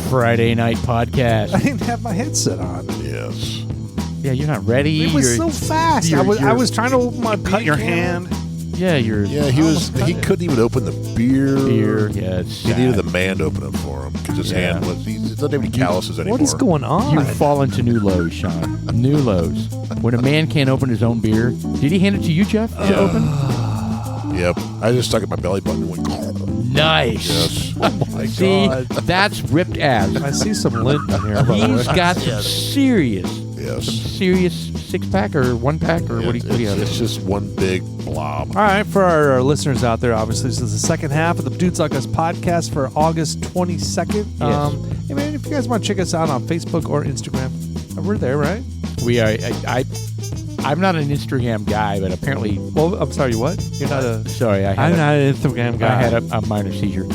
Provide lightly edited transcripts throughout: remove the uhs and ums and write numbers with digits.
Friday night podcast. I didn't have my headset on. Yes. Yeah, you're not ready. It was so fast. I was trying to open my Cut your hand. Yeah, He couldn't even open the beer. Yeah, it's He sad. needed the man to open it for him because his hand was. He doesn't have any calluses anymore. What is going on? You've fallen to new lows, Sean. New lows. When a man can't open his own beer. Did he hand it to you, Jeff, to open? Yep. I just stuck it in my belly button and went. Nice. Yes. Oh my See, God. that's ripped abs. I see some lint in here. By the He's way. got some serious Yes. six-pack or one-pack or what do you have? It's just one big blob. All right, for our listeners out there, obviously, this is the second half of the Dudes Like Us podcast for August 22nd. Yes. Hey, man, if you guys want to check us out on Facebook or Instagram, we're there, right? We are. I'm not an Instagram guy, but apparently. Well, I'm sorry, what? You're not a... Sorry, I'm not an Instagram guy. I had a minor seizure.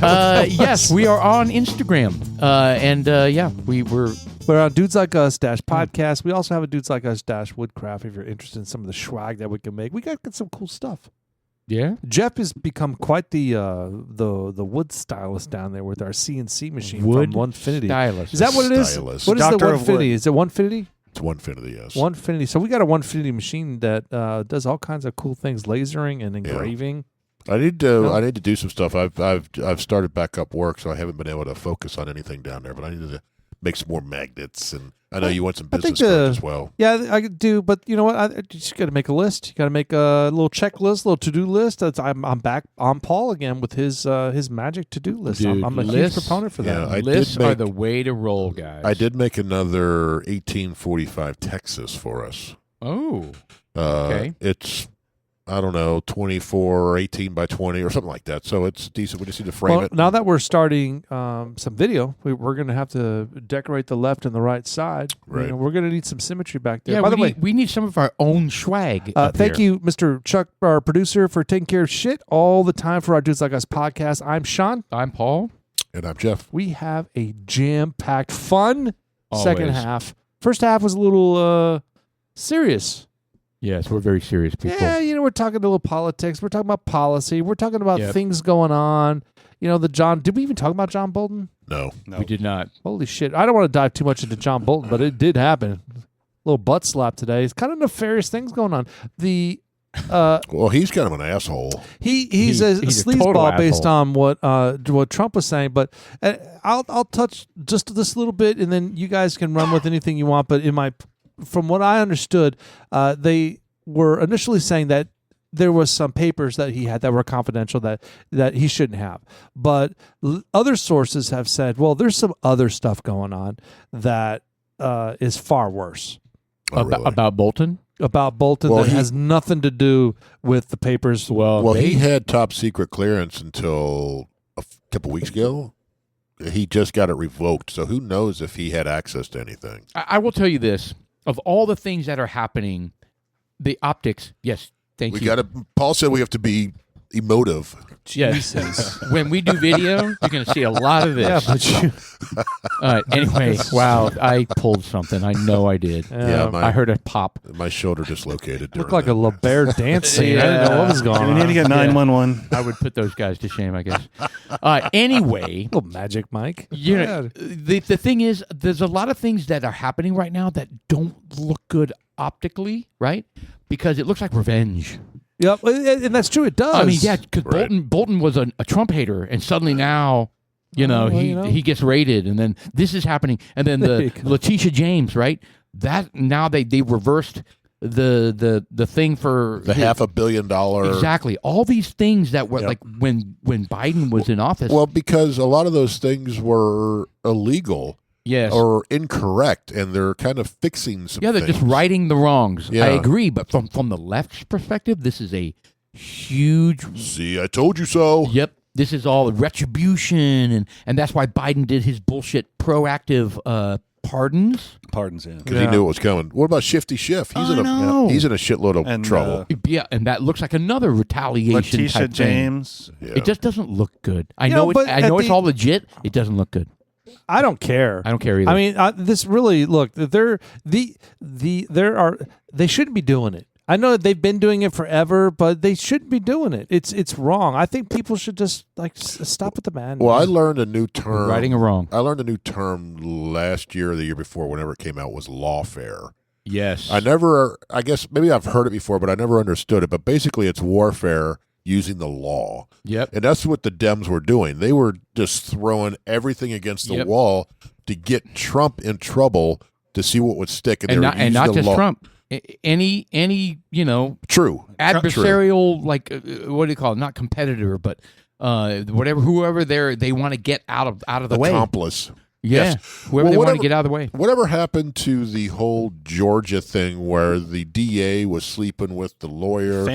Yes, we are on Instagram, We're on Dudes Like Us podcast. We also have a Dudes Like Us Woodcraft if you're interested in some of the swag that we can make. We got some cool stuff. Yeah. Jeff has become quite the wood stylist down there with our CNC machine Wood from Onefinity. stylist. Is that what it is? Stylist. What is the Doctor of wood. Onefinity? Is it Onefinity? It's Onefinity, yes. Onefinity. So we got a Onefinity machine that does all kinds of cool things, lasering and engraving. I need to do some stuff. I've started back up work, so I haven't been able to focus on anything down there. But I need to make some more magnets, and I know you want some business cards as well. Yeah, I do. But you know what? I just got to make a list. You got to make a little checklist, little to-do list. I'm back on Paul again with his magic to-do list. Dude, I'm a huge lists- proponent for that. I Lists did make- are the way to roll, guys. I did make another 1845 Texas for us. Oh. Okay. It's, I don't know, 24 or 18 by 20 or something like that. So it's decent. We just need to frame it. Now that we're starting some video, we're going to have to decorate the left and the right side. Right. We're going to need some symmetry back there. Yeah, By the way, we need some of our own swag. thank you, Mr. Chuck, our producer, for taking care of shit all the time for our Dudes Like Us podcast. I'm Sean. I'm Paul. And I'm Jeff. We have a jam-packed, fun second Always. half. First half was a little serious. Yes, we're very serious people. Yeah, we're talking a little politics. We're talking about policy. We're talking about Yep. things going on. Did we even talk about John Bolton? No. We did not. Holy shit. I don't want to dive too much into John Bolton, but it did happen. Little butt slap today. It's kind of nefarious things going on. Well, he's kind of an asshole. He's a total sleazeball based asshole. on what Trump was saying, but I'll touch just this little bit, and then you guys can run with anything you want. But from what I understood, they were initially saying that there was some papers that he had that were confidential that he shouldn't have. But other sources have said, well, there's some other stuff going on that is far worse. Oh, really? About Bolton? About Bolton that has nothing to do with the papers. Well, he had top secret clearance until a couple weeks ago. He just got it revoked, so who knows if he had access to anything. I will tell you this. Of all the things that are happening, the optics, yes, thank you. Paul said we have to be emotive. Yes. When we do video, you're going to see a lot of this. Yeah, but Anyway, wow, I pulled something. I know I did. Yeah, I heard a pop. My shoulder dislocated. looked like a LeBaire dance scene. I didn't know what was going We on. need to get 911. I would put those guys to shame, I guess. Anyway, Little magic, Mike. the thing is, there's a lot of things that are happening right now that don't look good optically, right? Because it looks like revenge. Yep, and that's true. It does. I mean, yeah, because Right. Bolton was a Trump hater, and suddenly now, he gets raided, and then this is happening, and then There you go. Letitia James, right? That now they reversed the thing for the $500 million. exactly all these things that were Yep. like when Biden was in office. Well, because a lot of those things were illegal. yes. Or incorrect, and they're kind of fixing some Yeah, they're things. just righting the wrongs. Yeah. I agree, but from the left's perspective, this is a huge. See, I told you so. Yep, this is all retribution, and that's why Biden did his bullshit proactive pardons. Pardons, yeah. Because he knew it was coming. What about Shifty Schiff? He's I know. he's in a shitload of And, trouble. Yeah, and that looks like another retaliation Letitia type thing. James. Yeah. It just doesn't look good. I You know know, it. but I at know it's the- all legit. It doesn't look good. I don't care. I don't care either. I mean, this really look. They shouldn't be doing it. I know that they've been doing it forever, but they shouldn't be doing it. It's wrong. I think people should just stop with the madness. Well, I learned a new term. Righting a wrong. I learned a new term last year or the year before, whenever it came out, was lawfare. Yes. I guess maybe I've heard it before, but I never understood it. But basically, it's warfare using the law. Yep. And that's what the Dems were doing. They were just throwing everything against the wall to get Trump in trouble to see what would stick. And not just Trump. Any True. adversarial, like what do you call it? Not competitor, but whoever they want to get out of the way. Accomplice. Yeah, Yes. whoever they want to get out of the way. Whatever happened to the whole Georgia thing where the DA was sleeping with the lawyer?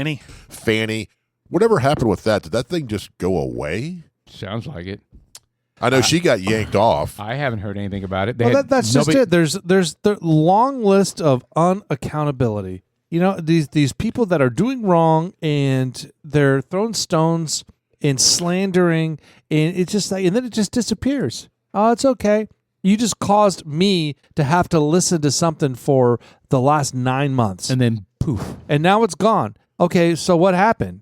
Fanny. Whatever happened with that? Did that thing just go away? Sounds like it. I know she got yanked off. I haven't heard anything about it. That's just it. There's the long list of unaccountability. You know, these people that are doing wrong and they're throwing stones and slandering, and it's just like, and then it just disappears. Oh, it's okay. You just caused me to have to listen to something for the last 9 months, and then poof, and now it's gone. Okay, so what happened?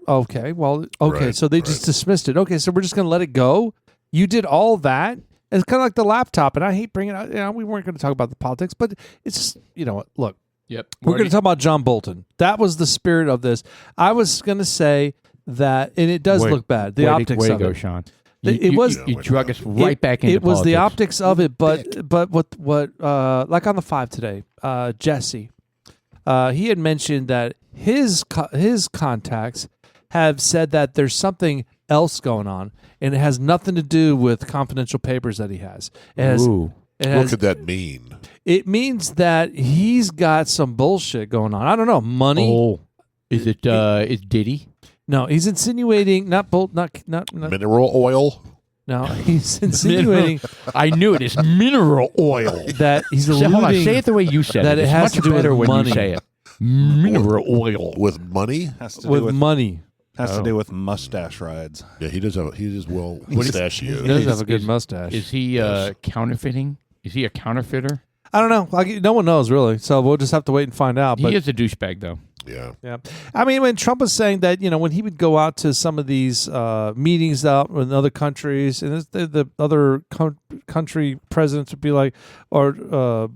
Okay, well, okay, Right, so they just dismissed it. Okay, so we're just gonna let it go. You did all that. It's kind of like the laptop, and I hate bringing it out. We weren't going to talk about the politics, but it's just, what? Look, we're going to talk about John Bolton. That was the spirit of this. I was going to say that, and it does look bad. The optics way of to go, it. Sean. You drug us right back into it was politics. the optics of it, but what like on the 5 today, Jesse, he had mentioned that his contacts have said that there's something else going on, and it has nothing to do with confidential papers that he has. What could that mean? It means that he's got some bullshit going on. I don't know, money. Oh, is it? Is Diddy? No, he's insinuating not Mineral oil? No, he's insinuating. I knew it. It's mineral oil. That he's alluding. Hold on, say it the way you said that it. it It's has much to do with better when money. you say it. Mineral oil With money? Has to With money. to do with mustache rides. Yeah, he does well mustachioed. He does have a good mustache. Is he counterfeiting? Is he a counterfeiter? I don't know. No one knows really, so we'll just have to wait and find out. But He is a douchebag, though. Yeah. I mean, when Trump was saying that, when he would go out to some of these meetings out in other countries, and the other country presidents would be like, or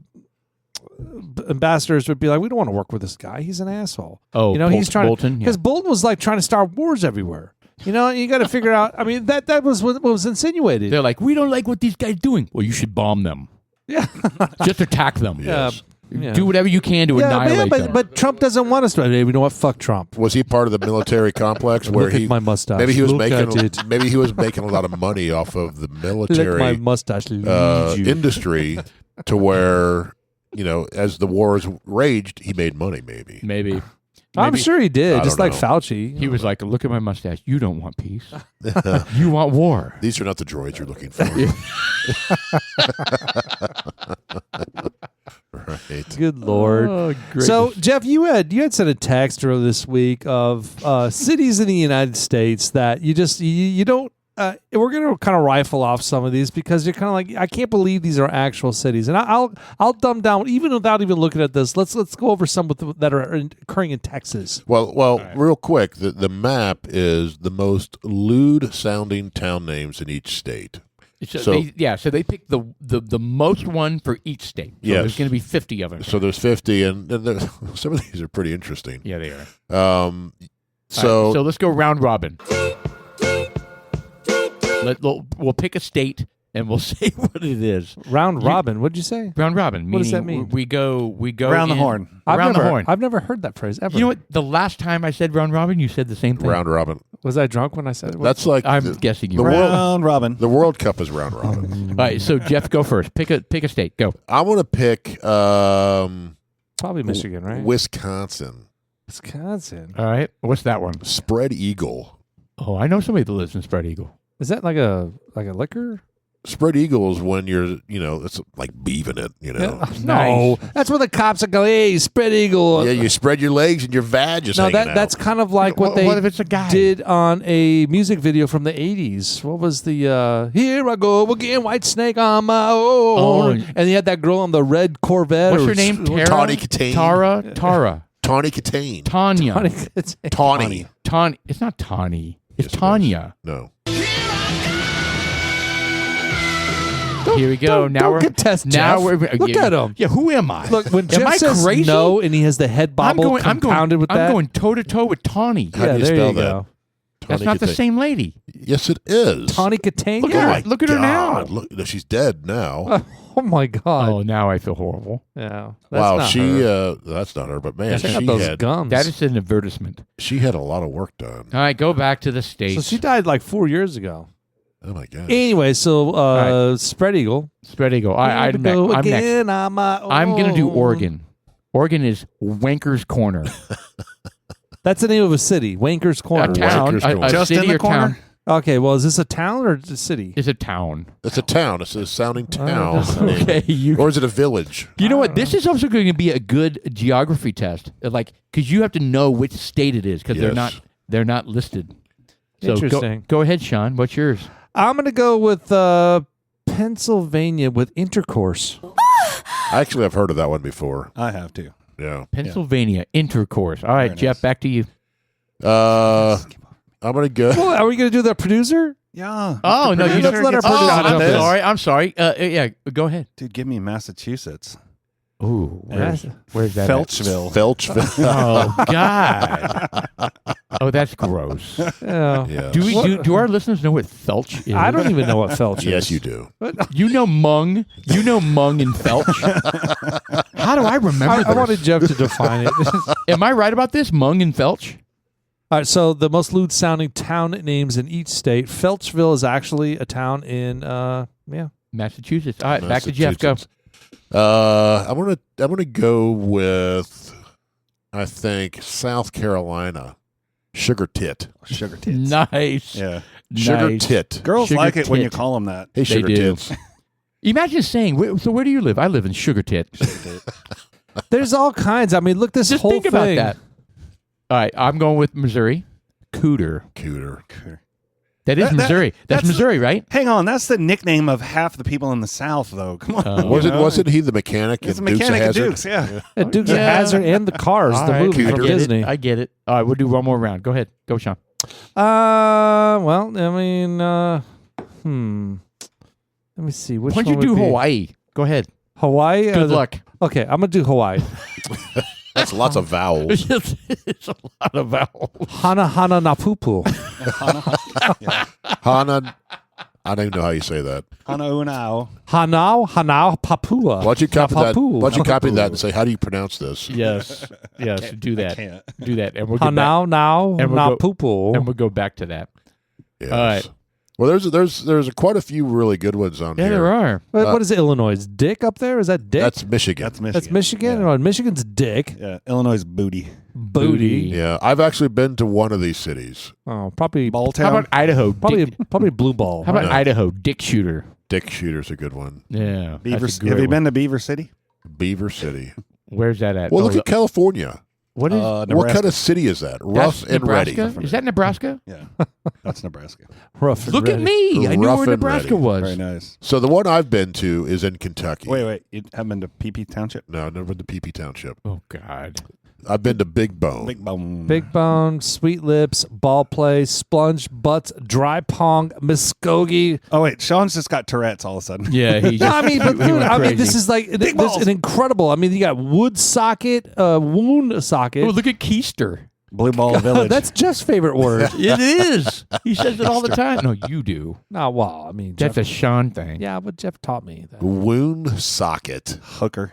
ambassadors would be like, we don't want to work with this guy. He's an asshole. Oh, he's trying Bolton, because Bolton was like trying to start wars everywhere. You got to figure out. I mean, that was what was insinuated. They're like, we don't like what these guys doing. Well, you should bomb them. Yeah, Just attack them. Yes. Yeah. Do whatever you can to annihilate them. but Trump doesn't want us to. Hey, you know what? Fuck Trump. Was he part of the military complex where Look at my mustache. maybe he was Look at making it. maybe he was making a lot of money off of the Let military my mustache lead you. industry to where as the wars raged, he made money. Maybe. I'm sure he did, I just don't like know. Fauci. He was like, look at my mustache. You don't want peace. You want war. These are not the droids you're looking for. Right. Good Lord. Oh, great. So, Jeff, you had sent a text earlier this week of cities in the United States that you don't. We're going to kind of rifle off some of these because you're kind of like, I can't believe these are actual cities, and I'll dumb down even without even looking at this. Let's go over some that are occurring in Texas. Well, right. Real quick, the map is the most lewd sounding town names in each state. So they picked the most one for each state. So Yes. there's going to be 50 of them. So there's 50, and some of these are pretty interesting. Yeah, they are. So let's go round robin. We'll pick a state and we'll say what it is. Round robin. What'd you say? Round robin. What does that meaning mean? We go Round the horn. Around the horn. I've never heard that phrase ever. You know what? The last time I said round robin, you said the same thing. round robin. Was I drunk when I said it? That's like I'm guessing you the were. Round robin. The World Cup is round robin. All right, so Jeff, go first. Pick a state. Go. I want to pick probably Michigan, right? Wisconsin. Wisconsin. All right. What's that one? Spread Eagle. Oh, I know somebody that lives in Spread Eagle. Is that like a liquor? Spread Eagle is when you're, it's like beaving it, No, Nice. that's where the cops are going. Hey, spread eagle. Yeah, you spread your legs and your vag is hanging out. that's kind of like what What they if it's a guy? did on a music video from the 80s. What was the here I go again, white snake on my own. Oh, and he had that girl on the red Corvette. What's or her name? Tara. Tawny Katane. Tara. Tawny Katane. Tanya. Tawny. Tawny. It's not Tawny. It's Yes, it Tanya. No. Here we go. Now we're contest now Jeff. we're Look at him. Yeah, who am I? Look, when am Jeff I says crazy? no and he has the head bobble compounded with that. I'm going toe to toe with Tawny. How do you there spell you that? go. That's Tawny not the Katane. same lady. Yes, it is. Tawny Katane? Look Oh at her. my Look at her now. God. Look, no, she's dead now. Oh my God. Oh, now I feel horrible. Yeah. That's Wow, not she her. that's not her, but man, Check out she those had gums. That is an advertisement. she had a lot of work done. All right, go back to the States. So she died like 4 years ago. Oh my God. Anyway, so right. Spread Eagle. Spread Eagle. I'm next. I'm next. Again on my own. I'm going to do Oregon. Oregon is Wanker's Corner. That's the name of a city, Wanker's A Corner. town. Wanker's Corner. A Just city in the or corner? town. Okay, well, is this a town or a city? Is a town. It's a town. It's a sounding town. Okay, Or is it a village? You know what? This is also going to be a good geography test, like because you have to know which state it is because Yes. they're not listed. So Interesting. Go ahead, Sean. What's yours? I'm going to go with Pennsylvania with intercourse. I actually have heard of that one before. I have to. Yeah. Pennsylvania intercourse. All right, Very Jeff, nice. back to you. I'm gonna go. Well, are we going to do the producer? Yeah. Oh no, you Let's don't let our Oh, producer I'm jump in. sorry. I'm sorry. Yeah, go ahead. Dude, give me Massachusetts. Ooh, where's that? at? Felchville. Felchville. Oh God. Oh, that's gross. Yeah. Yeah. Do our listeners know what Felch is? I don't even know what Felch is. Yes, you do. You know Mung. You know Mung and Felch. How do I remember I this? wanted Jeff to define it. Am I right about this? Mung and Felch? All right, so the most lewd sounding town names in each state. Felchville is actually a town in Massachusetts. All right, back to Jeff. Go. I'm gonna go with I think South Carolina. Sugar tit. Sugar tits. Nice. Yeah. Sugar Nice. tit. Girls Sugar like it when you tit. call them that. Hey, sugar do. tits. Imagine saying, so where do you live? I live in Sugar Tit. There's all kinds. I mean, look, this Just whole think thing. about that. All right, I'm going with Missouri. Cooter. Cooter. That is Missouri. That's Missouri, right? Hang on, that's the nickname of half the people in the South, though. Come on. Wasn't he the mechanic It's a in Dukes of mechanic of Hazzard? Dukes, yeah. And Dukes Yeah. of Hazzard and the Cars, All the right, movie I from get Disney. it. I get it. All right, we'll do one more round. Go ahead. Go, Sean. Well, I mean, let me see. Which Why don't you one do would be? Hawaii? Go ahead. Hawaii? Good luck. Okay, I'm going to do Hawaii. That's lots of vowels. It's a lot of vowels. Hana Hana Napupu. Hana. I don't even know how you say that. Hanaunau. Hanau Papua. Why don't you copy that? Napapu. Why don't you copy that and say, how do you pronounce this? Yes. Yes. Do that. Can't. Do that. And we'll get back. Hanau now And we'll go- Napupu. And we'll go back to that. Yes. All right. Well, there's quite a few really good ones on Yeah, here. there are. What is Illinois? Is Dick up there? Is that Dick? That's Michigan. That's Michigan. That's Michigan? Yeah. Oh, Michigan's Dick. Yeah. Illinois is booty. Booty. Yeah, I've actually been to one of these cities. Oh, probably Bolton. How about Idaho? probably Blue Ball. How about No. Idaho? Dick Shooter. Dick Shooter's a good one. Yeah. Beaver? that's a great Have you one. been to Beaver City? Beaver City. Where's that at? Well, Oh, look at California. what is What Nebraska. kind of city is that? Rough that's and ready. Nebraska? Is that Nebraska? Yeah. That's Nebraska. Rough and Look at ready. me. I knew Rough where and Nebraska ready. was. Very nice. So the one I've been to is in Kentucky. Wait. You haven't been to PP Township? No, I've never been to PP Township. Oh, God. I've been to Big Bone. Big Bone. Big Bone, Sweet Lips, Ball Play, Splunge Butts, Dry Pong, Muskogee. Oh, wait. Sean's just got Tourette's all of a sudden. Yeah, he No, just, I mean, but he dude, went I mean, crazy. this is like this balls. an incredible. I mean, you got wood socket, wound socket. Oh, look at Keister. Blue Ball Village. That's Jeff's favorite word. It is. He says it all the time. No, you do. No, well, I mean, That's Jeff, a Sean thing. yeah, but Jeff taught me that. Wound socket. Hooker.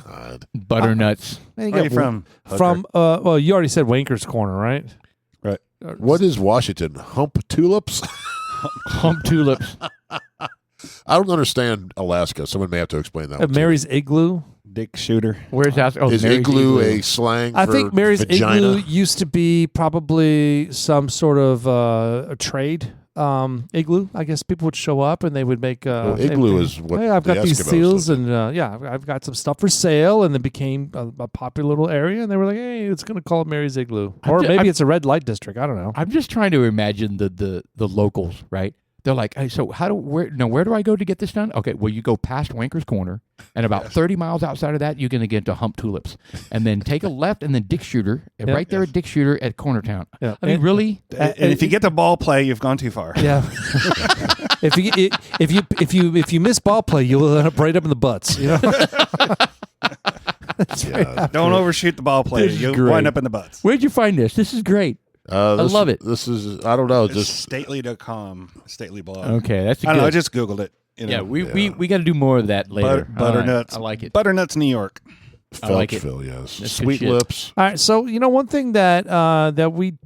God. Butternuts. Man, Where are you from? Hooker. From well, you already said Wanker's Corner, right? Right. What is Washington? Hump tulips? Hump tulips. I don't understand Alaska. Someone may have to explain that. one to me. Mary's Igloo. Dick Shooter. Where's that? Oh, Is Mary's igloo a slang I for think Mary's vagina? Igloo used to be probably some sort of a trade igloo. I guess people would show up and they would make. Well, igloo is what Hey, I've the got these Eskimos seals, did. and yeah, I've got some stuff for sale, and it became a popular little area. And they were like, "Hey, it's going to call it Mary's Igloo, or maybe it's a red light district. I don't know." I'm just trying to imagine the locals, right? They're like, hey, so where do I go to get this done? Okay, well, you go past Wanker's Corner, and about 30 miles outside of that, you're going to get to Hump Tulips. And then take a left, and then Dick Shooter, and right there at Dick Shooter at Cornertown. Yeah. I mean, really? And if you get to ball play, you've gone too far. Yeah. if you miss ball play, you'll end up right up in the butts. You know. Don't overshoot the ball play. This is You'll great. wind up in the butts. Where'd you find this? This is great. I love it. This is, I don't know. It's Just stately.com, stately blog. Okay, that's a I good. don't know. I just Googled it. You know. yeah, we got to do more of that later. Butternuts. I like it. Butternuts, New York. I like it. Felchville, yes. That's good Sweet shit. Lips. All right, so one thing that that we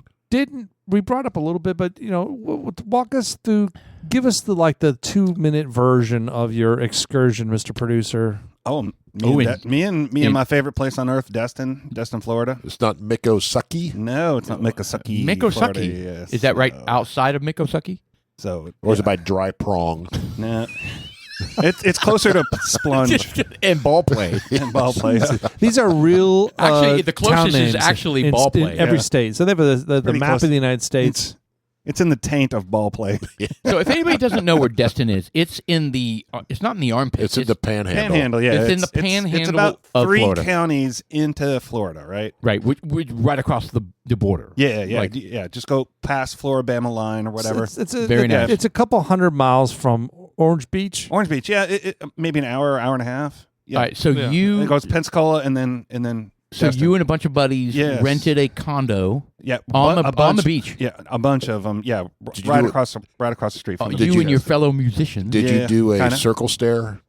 brought up a little bit, but walk us through, give us the 2-minute version of your excursion, Mr. Producer. Oh, me and my favorite place on earth, Destin, Florida. It's not Mikosaki, No, it's not Mikosaki. Florida, Mikosaki. yes. Is that right outside of Mikosaki? So, or is it by Dry Prong? nah. It's closer to Splunge And ball play. and ball play. These are real. Actually, the town closest is names actually in, ball in play. every Yeah. state. So they have the Pretty map close. of the United States. It's in the taint of ball play. So if anybody doesn't know where Destin is, it's in the. It's not in the armpit. It's in the Panhandle. Panhandle, yeah. It's in the panhandle It's about of 3 Florida. counties into Florida, right? right, right across the border. Yeah. Like- Yeah. Just go past Floribama line or whatever. It's Very nice. It's a couple 100 miles from Orange Beach. Orange Beach, yeah. Maybe an hour and a half. Yeah. All right, so Yeah. you It goes Pensacola and then so Destin. you and a bunch of buddies Yes. rented a condo Yeah, on a the bunch, beach. Yeah, a bunch of them. Yeah, Did you right do it- across the street from You, the Did you- and your fellow musicians. Did Yeah, you do a kinda. circle stare?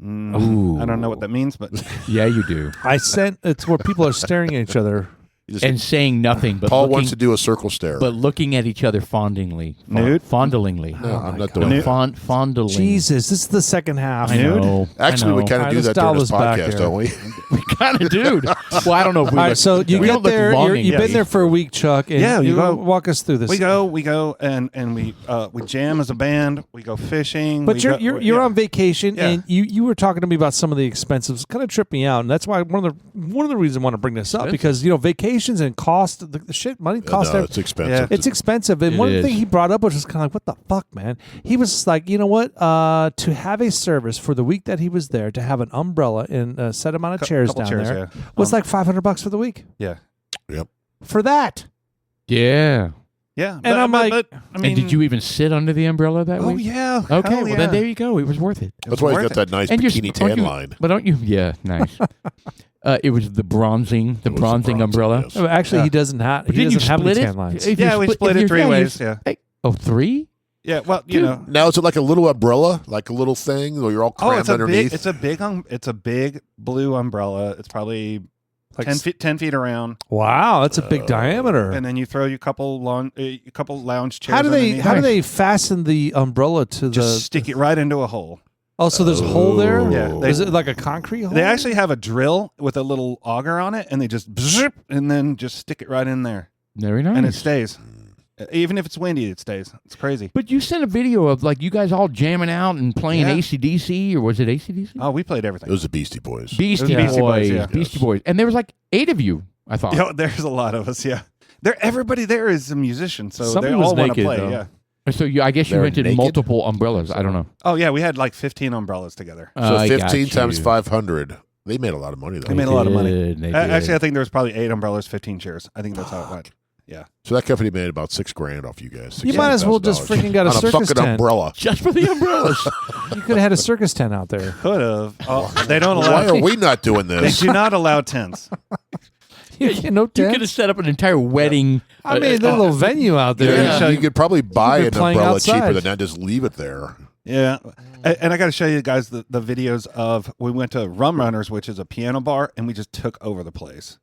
Ooh. I don't know what that means, but Yeah, you do. It's where people are staring at each other. You just- And saying nothing, but Paul looking, wants to do a circle stare. but looking at each other fondingly. Nude? Fondlingly. no, I'm not doing that. Fondling. Jesus, this is the second half. I know. Actually, we kind All of right, do let's that during dial this this back podcast, here. don't we? We kind of do. Well, I don't know if we All right, look- so you we get don't look there. longing. You've been Yeah. there for a week, Chuck. And Yeah, you go- walk us through this. we go and we jam as a band. We go fishing. But we you're go, on vacation, Yeah. and you were talking to me about some of the expenses. Kind of tripped me out, and that's why one of the reasons I want to bring this up, because vacations and cost the shit money cost. No, it's expensive. It's expensive, and It one is. thing he brought up was just kind of like, what the fuck, man? He was like, you know what? To have a service for the week that he was there, to have an umbrella and a set amount of chairs couple down chairs, there, yeah. was like $500 for the week. Yeah, Yep. For that. Yeah. yeah. And I'm like- I mean, And did you even sit under the umbrella that Oh week? yeah. Okay, Hell well yeah. then there you go. It was worth it. That's why he's worth got that nice And you're- bikini aren't tan you- line. But don't you? Yeah, nice. It was the bronzing It was the bronzing umbrella. yes. Oh, Actually, Yeah. he doesn't have. But He didn't you doesn't have any split tan it? lines. If you Yeah, we split if it 3 you're- ways. Yeah. Hey, oh, 3? Yeah. Well, you know. Now is it like a little umbrella, like a little thing, where you're all Oh, crammed it's a underneath? big. It's a big blue umbrella. It's probably Like 10 feet around, Wow, that's a big diameter. and then you throw your couple lounge chairs. How do they underneath. they fasten the umbrella to just stick it right into a hole? Oh, so there's a hole there? Yeah, Is it like a concrete hole? They actually have a drill with a little auger on it, and they just bzzz, and then just stick it right in there, Very nice. and it stays. Even if it's windy, it stays. It's crazy. But you sent a video of like you guys all jamming out and playing Yeah. AC/DC, or was it AC/DC? Oh, we played It everything. was the Beastie Boys. Beastie It was Beastie Boys, Boys, yeah. Beastie Yes. Boys, and there was like 8 of you. I thought. Yo, there's a lot of us. Yeah, everybody there is a musician, so Somebody they was all want to naked, play. though. Yeah. So I guess you They're rented naked? multiple umbrellas. I don't know. Oh yeah, we had like 15 umbrellas together. So I got 15 times you. 500. They made a lot of money, though. They made a lot of money. They Actually, did. I think there was probably 8 umbrellas, 15 chairs. I think that's how it went. Yeah. So that company made about $6,000 off you guys. You might as well just $6,000 freaking got a on circus fucking tent. umbrella. just for the umbrellas. You could have had a circus tent out there. Could have. Oh, they don't allow. Why are we not doing They this? do not allow tents. No You could have tents? set up an entire wedding. I mean, there's a little venue out there. Yeah, you could probably buy You've an been playing umbrella outside. cheaper than that. Just leave it there. Yeah. And I got to show you guys the videos of we went to Rum Runners, which is a piano bar, and we just took over the place.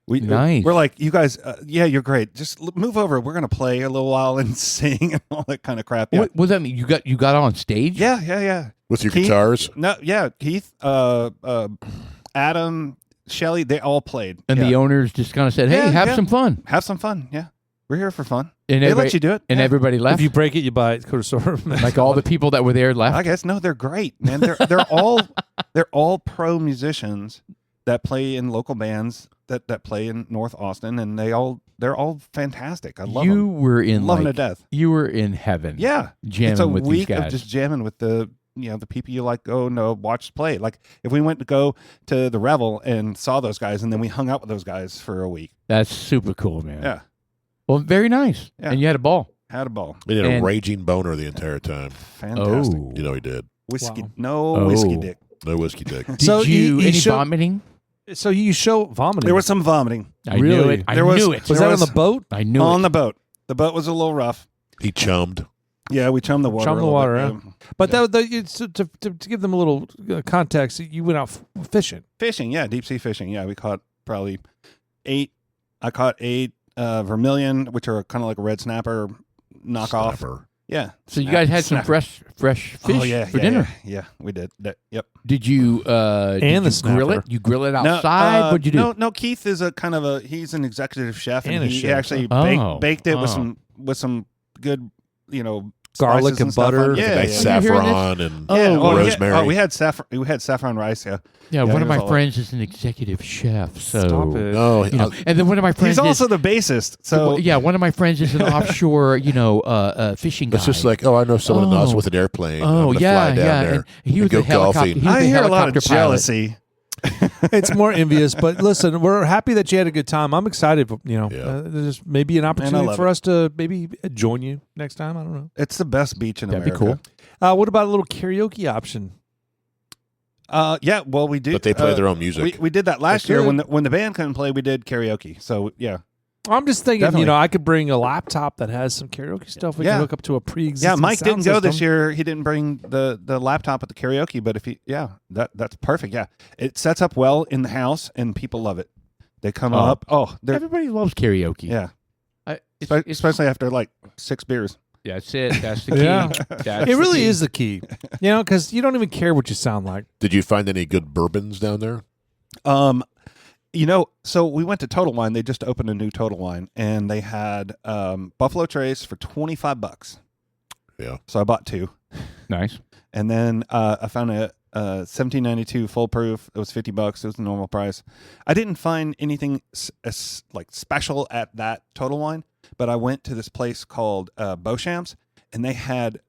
Nice. We're like, you guys, yeah, you're great. Just move over. We're gonna play a little while and sing and all that kind of crap. Yeah, What does that mean? You got on stage? yeah. With your Keith? guitars? No, yeah. Keith, Adam, Shelly, they all played. And yeah. the owners just kind of said, "Hey, Yeah, have yeah. some fun." Have some fun. Yeah, we're here for fun. And They everybody, let you do it. and yeah. everybody left. If you break it, you buy it. Go to store. Like all the people that were there left. I guess no, they're great, man. They're all pro musicians that play in local bands that play in North Austin, and they all they're all fantastic. I love You them. were in Love them like, to death. You were in heaven. Yeah, jamming it's a with week these guys. of just jamming with the people you like. Go no watch play. Like if we went to go to the Revel and saw those guys, and then we hung out with those guys for a week. That's super cool, man. Yeah, Well, very nice. Yeah. And you had a ball. had a ball. He had a And- raging boner the entire time. Fantastic. Oh. You know he did. Whiskey, Wow. no Oh. whiskey dick. No whiskey dick. Did So you he any showed- vomiting? So you show vomiting. There was some vomiting I knew Really? it. I There was- knew it. Was there that on was- the boat? I knew on it. the boat. The boat was a little rough. He chummed. Yeah, we chummed the water. Chummed a the little water, bit, huh? But to give them a little context, you went out fishing. Fishing, yeah, deep sea fishing. Yeah, we caught probably 8. I caught 8 vermilion, which are kind of like a red snapper knockoff. Snapper. Yeah. So you guys had some Snapper. fresh fish Oh yeah, for yeah, dinner. Yeah, we did. Yep. Did you And did the you grill snapper. it? You grill it outside? What'd you do? No. Keith is he's an executive chef, and And a he chef, actually huh? baked it Oh. with some good, Garlic spices and stuff butter. on- Yeah, Nice yeah. Are you hearing saffron and Oh, Yeah, well, rosemary. we had saffron rice. Yeah. Yeah, Yeah, one he of was my all- friends is an executive chef. So Stop it. No, you know, and then one of my friends He's also the bassist. So yeah, one of my friends is an offshore, fishing guy. it's just like, I know someone that knows with an airplane. I'm oh gonna yeah, fly down yeah. there And he and was go a helicopter. golfing. He was I a hear a lot of helicopter pilot. jealousy. It's more envious, but listen, we're happy that you had a good time. I'm excited. Yeah. There's maybe an opportunity love for it. us to maybe join you next time. I don't know. It's the best beach in That'd be America. cool. What about a little karaoke option? Yeah, well, we do. But they play their own music. We did that last That's year good. when the band couldn't play. We did karaoke. So yeah, I'm just thinking, Definitely. I could bring a laptop that has some karaoke stuff. We Yeah. can hook up to a pre-existing. yeah. Mike sound didn't go this system. year. He didn't bring the laptop at the karaoke. But that's perfect. Yeah, it sets up well in the house, and people love it. They come Oh. up. Oh, they're Everybody loves karaoke. yeah, It's- especially after like 6 beers. that's it. That's the key. Yeah. That's It really the key. is the key, because you don't even care what you sound like. Did you find any good bourbons down there? So we went to Total Wine. They just opened a new Total Wine, and they had Buffalo Trace for $25. Yeah. So I bought 2. Nice. And then I found a 1792 full proof. It was $50. It was the normal price. I didn't find anything like special at that Total Wine, but I went to this place called Beauchamp's, and they had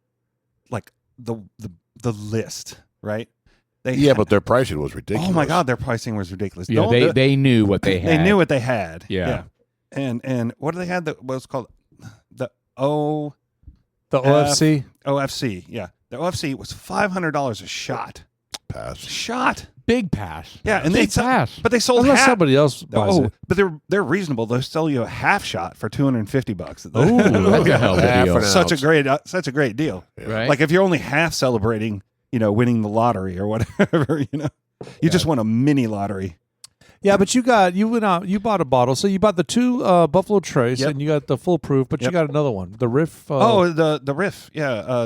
like the list, right? But their pricing was ridiculous. Oh my God, their pricing was ridiculous. Yeah, they knew what they had. They knew what they had. Yeah. And what did they have? That was called the The OFC. OFC. Yeah, the OFC was $500 a shot. Pass. Shot. Big pass. Yeah, and Big they pass. but they sold Unless half. somebody else buys it. But they're reasonable. They'll sell you a half shot for $250. Oh, that's a hell of a Half deal. an such a great deal. Right? Like if you're only half celebrating, winning the lottery or whatever, you just won a mini lottery. Yeah, but you went out, you bought a bottle. So you bought the 2 Buffalo Trace, Yep. and you got the full proof, but you Yep. got another one, the Riff. The riff,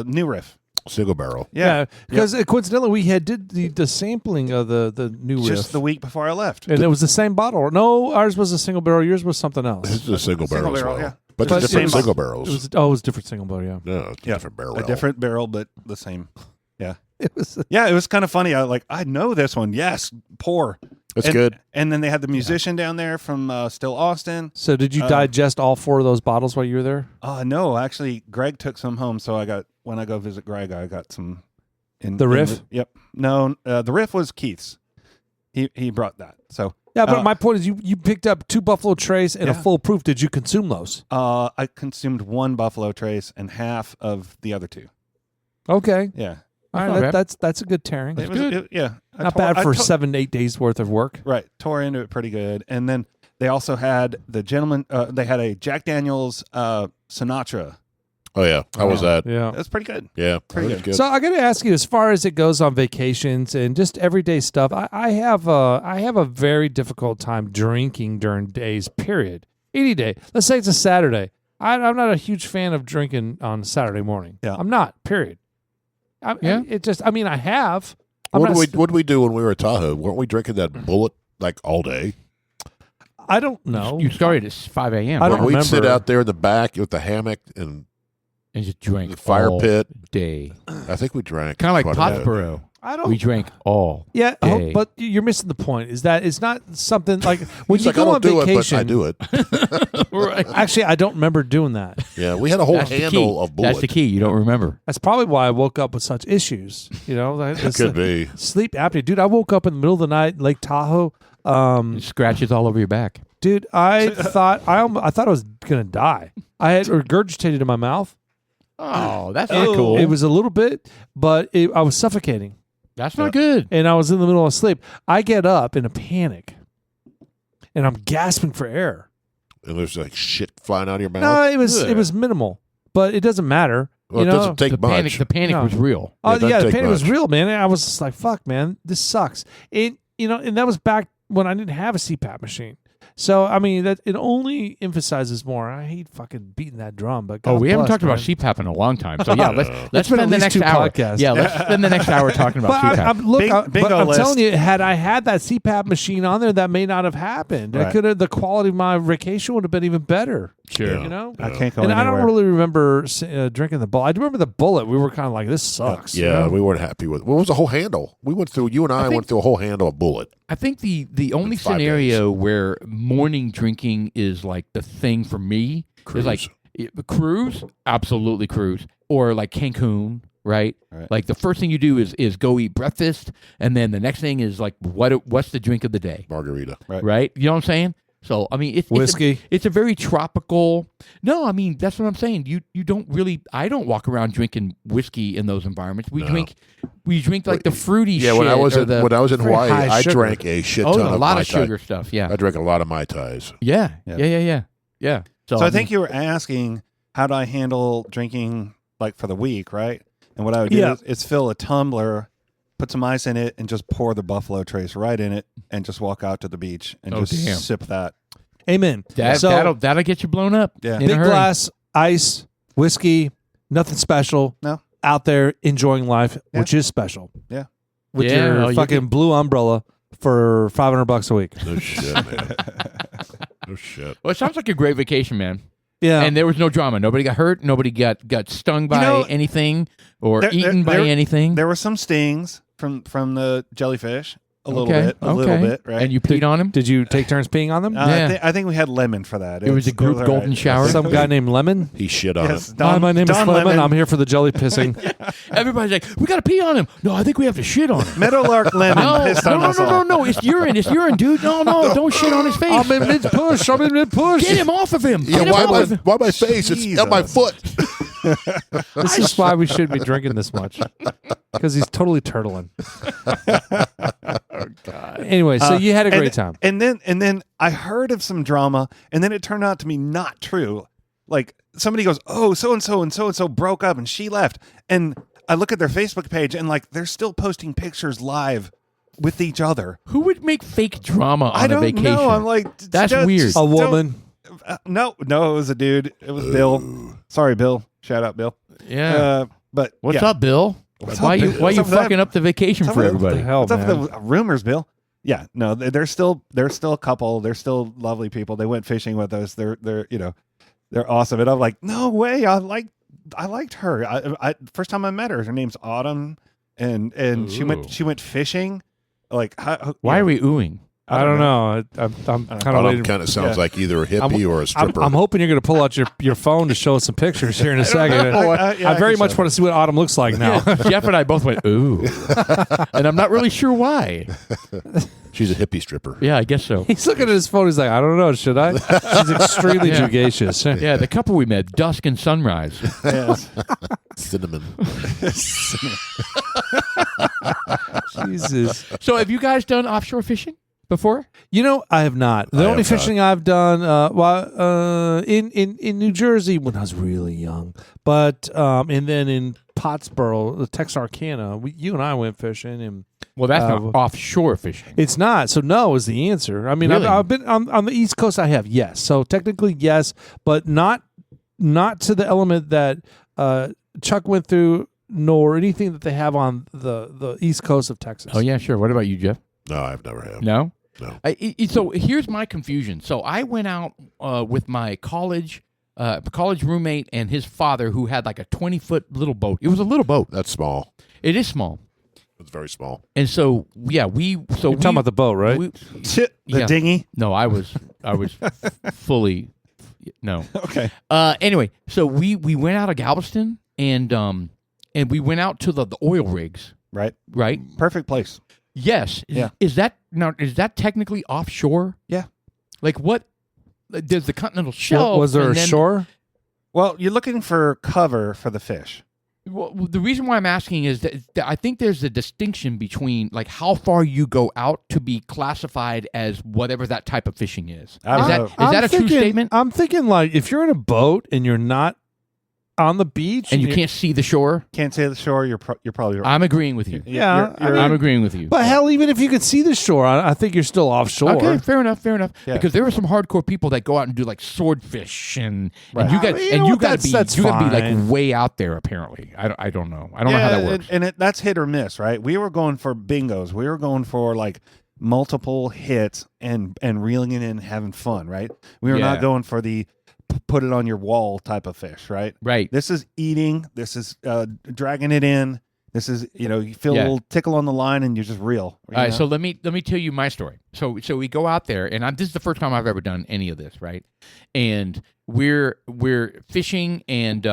new riff. Single barrel. yeah, because coincidentally we did the sampling of the new Just Riff, the week before I left. and it was the same bottle. No, ours was a single barrel. Yours was something else. This is a single barrel as barrel, well. yeah. But But it's different same- single It barrels. was different single barrel. Yeah, No, it's a Yeah, different barrel. a different barrel, but the same. Yeah, it was. yeah. It was kind of funny. I know this one. Yes, pour. It's good. And then they had the musician down there from Still Austin. So did you digest all 4 of those bottles while you were there? No, actually, Greg took some home. So when I go visit Greg, I got some. The Riff? Yep. No, the Riff was Keith's. He brought that. So Yeah, but my point is, you picked up 2 Buffalo Trace and a Yeah. full proof. Did you consume those? I consumed 1 Buffalo Trace and half of the other 2. Okay, Yeah. all not right, bad. that's a good tearing. It was, yeah. Not bad for 7-8 days worth of work. Right. Tore into it pretty good. And then they also had the gentleman, they had a Jack Daniels Sinatra. Oh, yeah. How was that? Yeah. That's pretty good. Yeah. Pretty that was good. So I got to ask you, as far as it goes on vacations and just everyday stuff, I have a very difficult time drinking during days. Period. Any day. Let's say it's a Saturday. I'm not a huge fan of drinking on Saturday morning. Yeah. I'm not. Period. Yeah. It just. I mean, I have. I'm What not did we do when we were at Tahoe? Weren't we drinking that bullet like all day? I don't know. You started at 5 a.m. I don't right? We'd sit remember. out there in the back with the hammock and and just drink the fire all pit. day. I think we drank Kind of like quite a bit. Pottsboro. I don't. We drank all Yeah, day. but you're missing the point. Is that it's not something like when He's you like, I go don't on do vacation. it, but I do it. Right. Actually, I don't remember doing that. Yeah, we had a whole That's the handle key. of bullet. That's the key. You don't remember. That's probably why I woke up with such issues. You know, Could be. sleep apnea, dude. I woke up in the middle of the night, in Lake Tahoe. Scratches all over your back. Dude, I thought I was gonna die. I had regurgitated in my mouth. Oh, that's not cool. It was a little bit, but I was suffocating, That's not good. and I was in the middle of sleep. I get up in a panic, and I'm gasping for air. And there's like shit flying out of your mouth. No, it was minimal, but it doesn't matter. Well, you it know? doesn't take The much. panic No. was real. Oh It doesn't yeah, the take panic was much. real, man. I was just like, "Fuck, man, this sucks." And that was back when I didn't have a CPAP machine. So I mean, that it only emphasizes more. I hate fucking beating that drum, but Oh, God we haven't bless, talked about man. CPAP in a long time. So yeah, let's It's been spend at the least next 2 hour. podcasts. Yeah, let's spend the next hour talking about But CPAP. but I'm list. telling you, had I had that CPAP machine on there, that may not have happened. Right. The quality of my vacation would have been even better. Sure. You know, I can't go and anywhere. I don't really remember drinking the bullet. I do remember the bullet. We were kind of like, this sucks. you Yeah, know? we weren't happy with it. What was the whole handle? We went through, you and I went through a whole handle of bullet. I think the only 5 scenario where morning drinking is like the thing for me is like cruise, absolutely cruise, or like Cancun, right? Right. Like the first thing you do is go eat breakfast, and then the next thing is like what's the drink of the day, Margarita. right? You know what I'm saying? So I mean, it's Whiskey. It's a very tropical. No, I mean that's what I'm saying. You don't really. I don't walk around drinking whiskey in those environments. We drink like the fruity. Yeah, shit when I was or in, the, when I was in very Hawaii, high I sugar. drank a shit oh, ton a of lot Mai of Tai. sugar stuff. Yeah, I drank a lot of Mai Tais. yeah. So I think you were asking, how do I handle drinking like for the week, right? And what I would do is fill a tumbler, put some ice in it, and just pour the Buffalo Trace right in it, and just walk out to the beach and Oh, just damn. sip that. Amen. that'll get you blown up. Yeah. in a Big hurry. glass, ice, whiskey, nothing special. No. Out there enjoying life, Yeah. which is special. Yeah. With Yeah, your well, you fucking can- blue umbrella for $500 a week. No shit, man. No shit. Well, it sounds like a great vacation, man. Yeah. And there was no drama. Nobody got hurt. Nobody got stung by know, anything or there- eaten by there- anything. There were some stings from the jellyfish, a little Okay, bit, a little okay. bit, right? And you peed on him. Did you take turns peeing on them? Yeah. I think we had lemon for that. It was a group all golden shower. Some guy named Lemon. He shit on Yes, it. Hi, my name is Don Lemon. I'm here for the jelly pissing. Everybody's like, "We got to pee on him." No, I think we have to shit on him. Meadowlark Lemon No, pissed on us all. no! It's urine, dude. No, don't shit on his face. I'm in mid push. Get him off of him. Yeah, Get him why off of him. my face? It's on my Jesus. foot. This is why we shouldn't be drinking this much. Because he's totally turtling. Anyway, so you had a great time. And then I heard of some drama, and then it turned out to be not true. Like somebody goes, "Oh, so and so broke up, and she left." And I look at their Facebook page, and like they're still posting pictures live with each other. Who would make fake drama on I a don't vacation? know. I'm like, That's just weird. A don't- woman. No, it was a dude. It was Bill. Sorry, Bill. Shout out, Bill. Yeah. But What's yeah. up, Bill? What's why up, you Bill? why What's you up with that? fucking up the vacation What's for up with everybody? hell, What's up man? with the rumors, Bill? Yeah, no, they're still a couple. They're still lovely people. They went fishing with us. They're they're awesome. And I'm like, no way. I liked her. I first time I met her. Her name's Autumn, and she Ooh. went fishing. Like, Why are we oohing? I don't know. I'm kind of Autumn waiting. kind of sounds yeah. like either a hippie or a stripper. I'm hoping you're going to pull out your phone to show us some pictures here in a second. I very much want to see what Autumn looks like now. Jeff and I both went ooh, and I'm not really sure why. She's a hippie stripper. Yeah, I guess so. He's looking at his phone. He's like, I don't know. Should I? She's extremely Yeah. jugacious. Yeah, the couple we met, Dusk and Sunrise. Yes. Cinnamon. Jesus. So, have you guys done offshore fishing before? You know, I have not. The I only have not. fishing I've done, in New Jersey when I was really young, but and then in Pottsboro, Texarkana, you and I went fishing, and Well, that's not offshore fishing. it's not. So no is the answer. I mean, Really? I've been on the East Coast. I have, yes. So technically, yes, but not to the element that Chuck went through, nor anything that they have on the East Coast of Texas. Oh yeah, sure. What about you, Jeff? No, I've never have. No. No. So here's my confusion. So I went out with my college roommate and his father, who had like a 20-foot little boat. It was a little boat. That's small. It is small. it's very small. And so yeah, You're talking about the boat, right? The dinghy. No, I was fully no. Okay. Anyway, so we went out of Galveston and we went out to the oil rigs, Right. right? Perfect place. Yes. Yeah. Is that technically offshore? Yeah. Like what? There's the continental shelf. Was there and a then- shore? Well, you're looking for cover for the fish. Well, the reason why I'm asking is that I think there's a distinction between like how far you go out to be classified as whatever that type of fishing is. I don't know. Is that a true statement? I'm thinking like if you're in a boat and you're not on the beach And you can't see the shore? Can't say the shore. You're probably right. I'm agreeing with you. Yeah, I'm agreeing with you. But hell, even if you could see the shore, I think you're still offshore. Okay, fair enough. Yeah. Because there are some hardcore people that go out and do like swordfish and Right. you got You know what, to be that's you got to be fine. like way out there apparently. I don't know. I don't know how that works. And that's hit or miss, right? We were going for bingos. We were going for like multiple hits and reeling it in, having fun, right? We were Yeah. not going for the put it on your wall type of fish, right? Right. This is eating. This is dragging it in. This is, you feel Yeah. a little tickle on the line and you just reel. All right, so let me tell you my story. So we go out there, and this is the first time I've ever done any of this, right? And we're fishing, and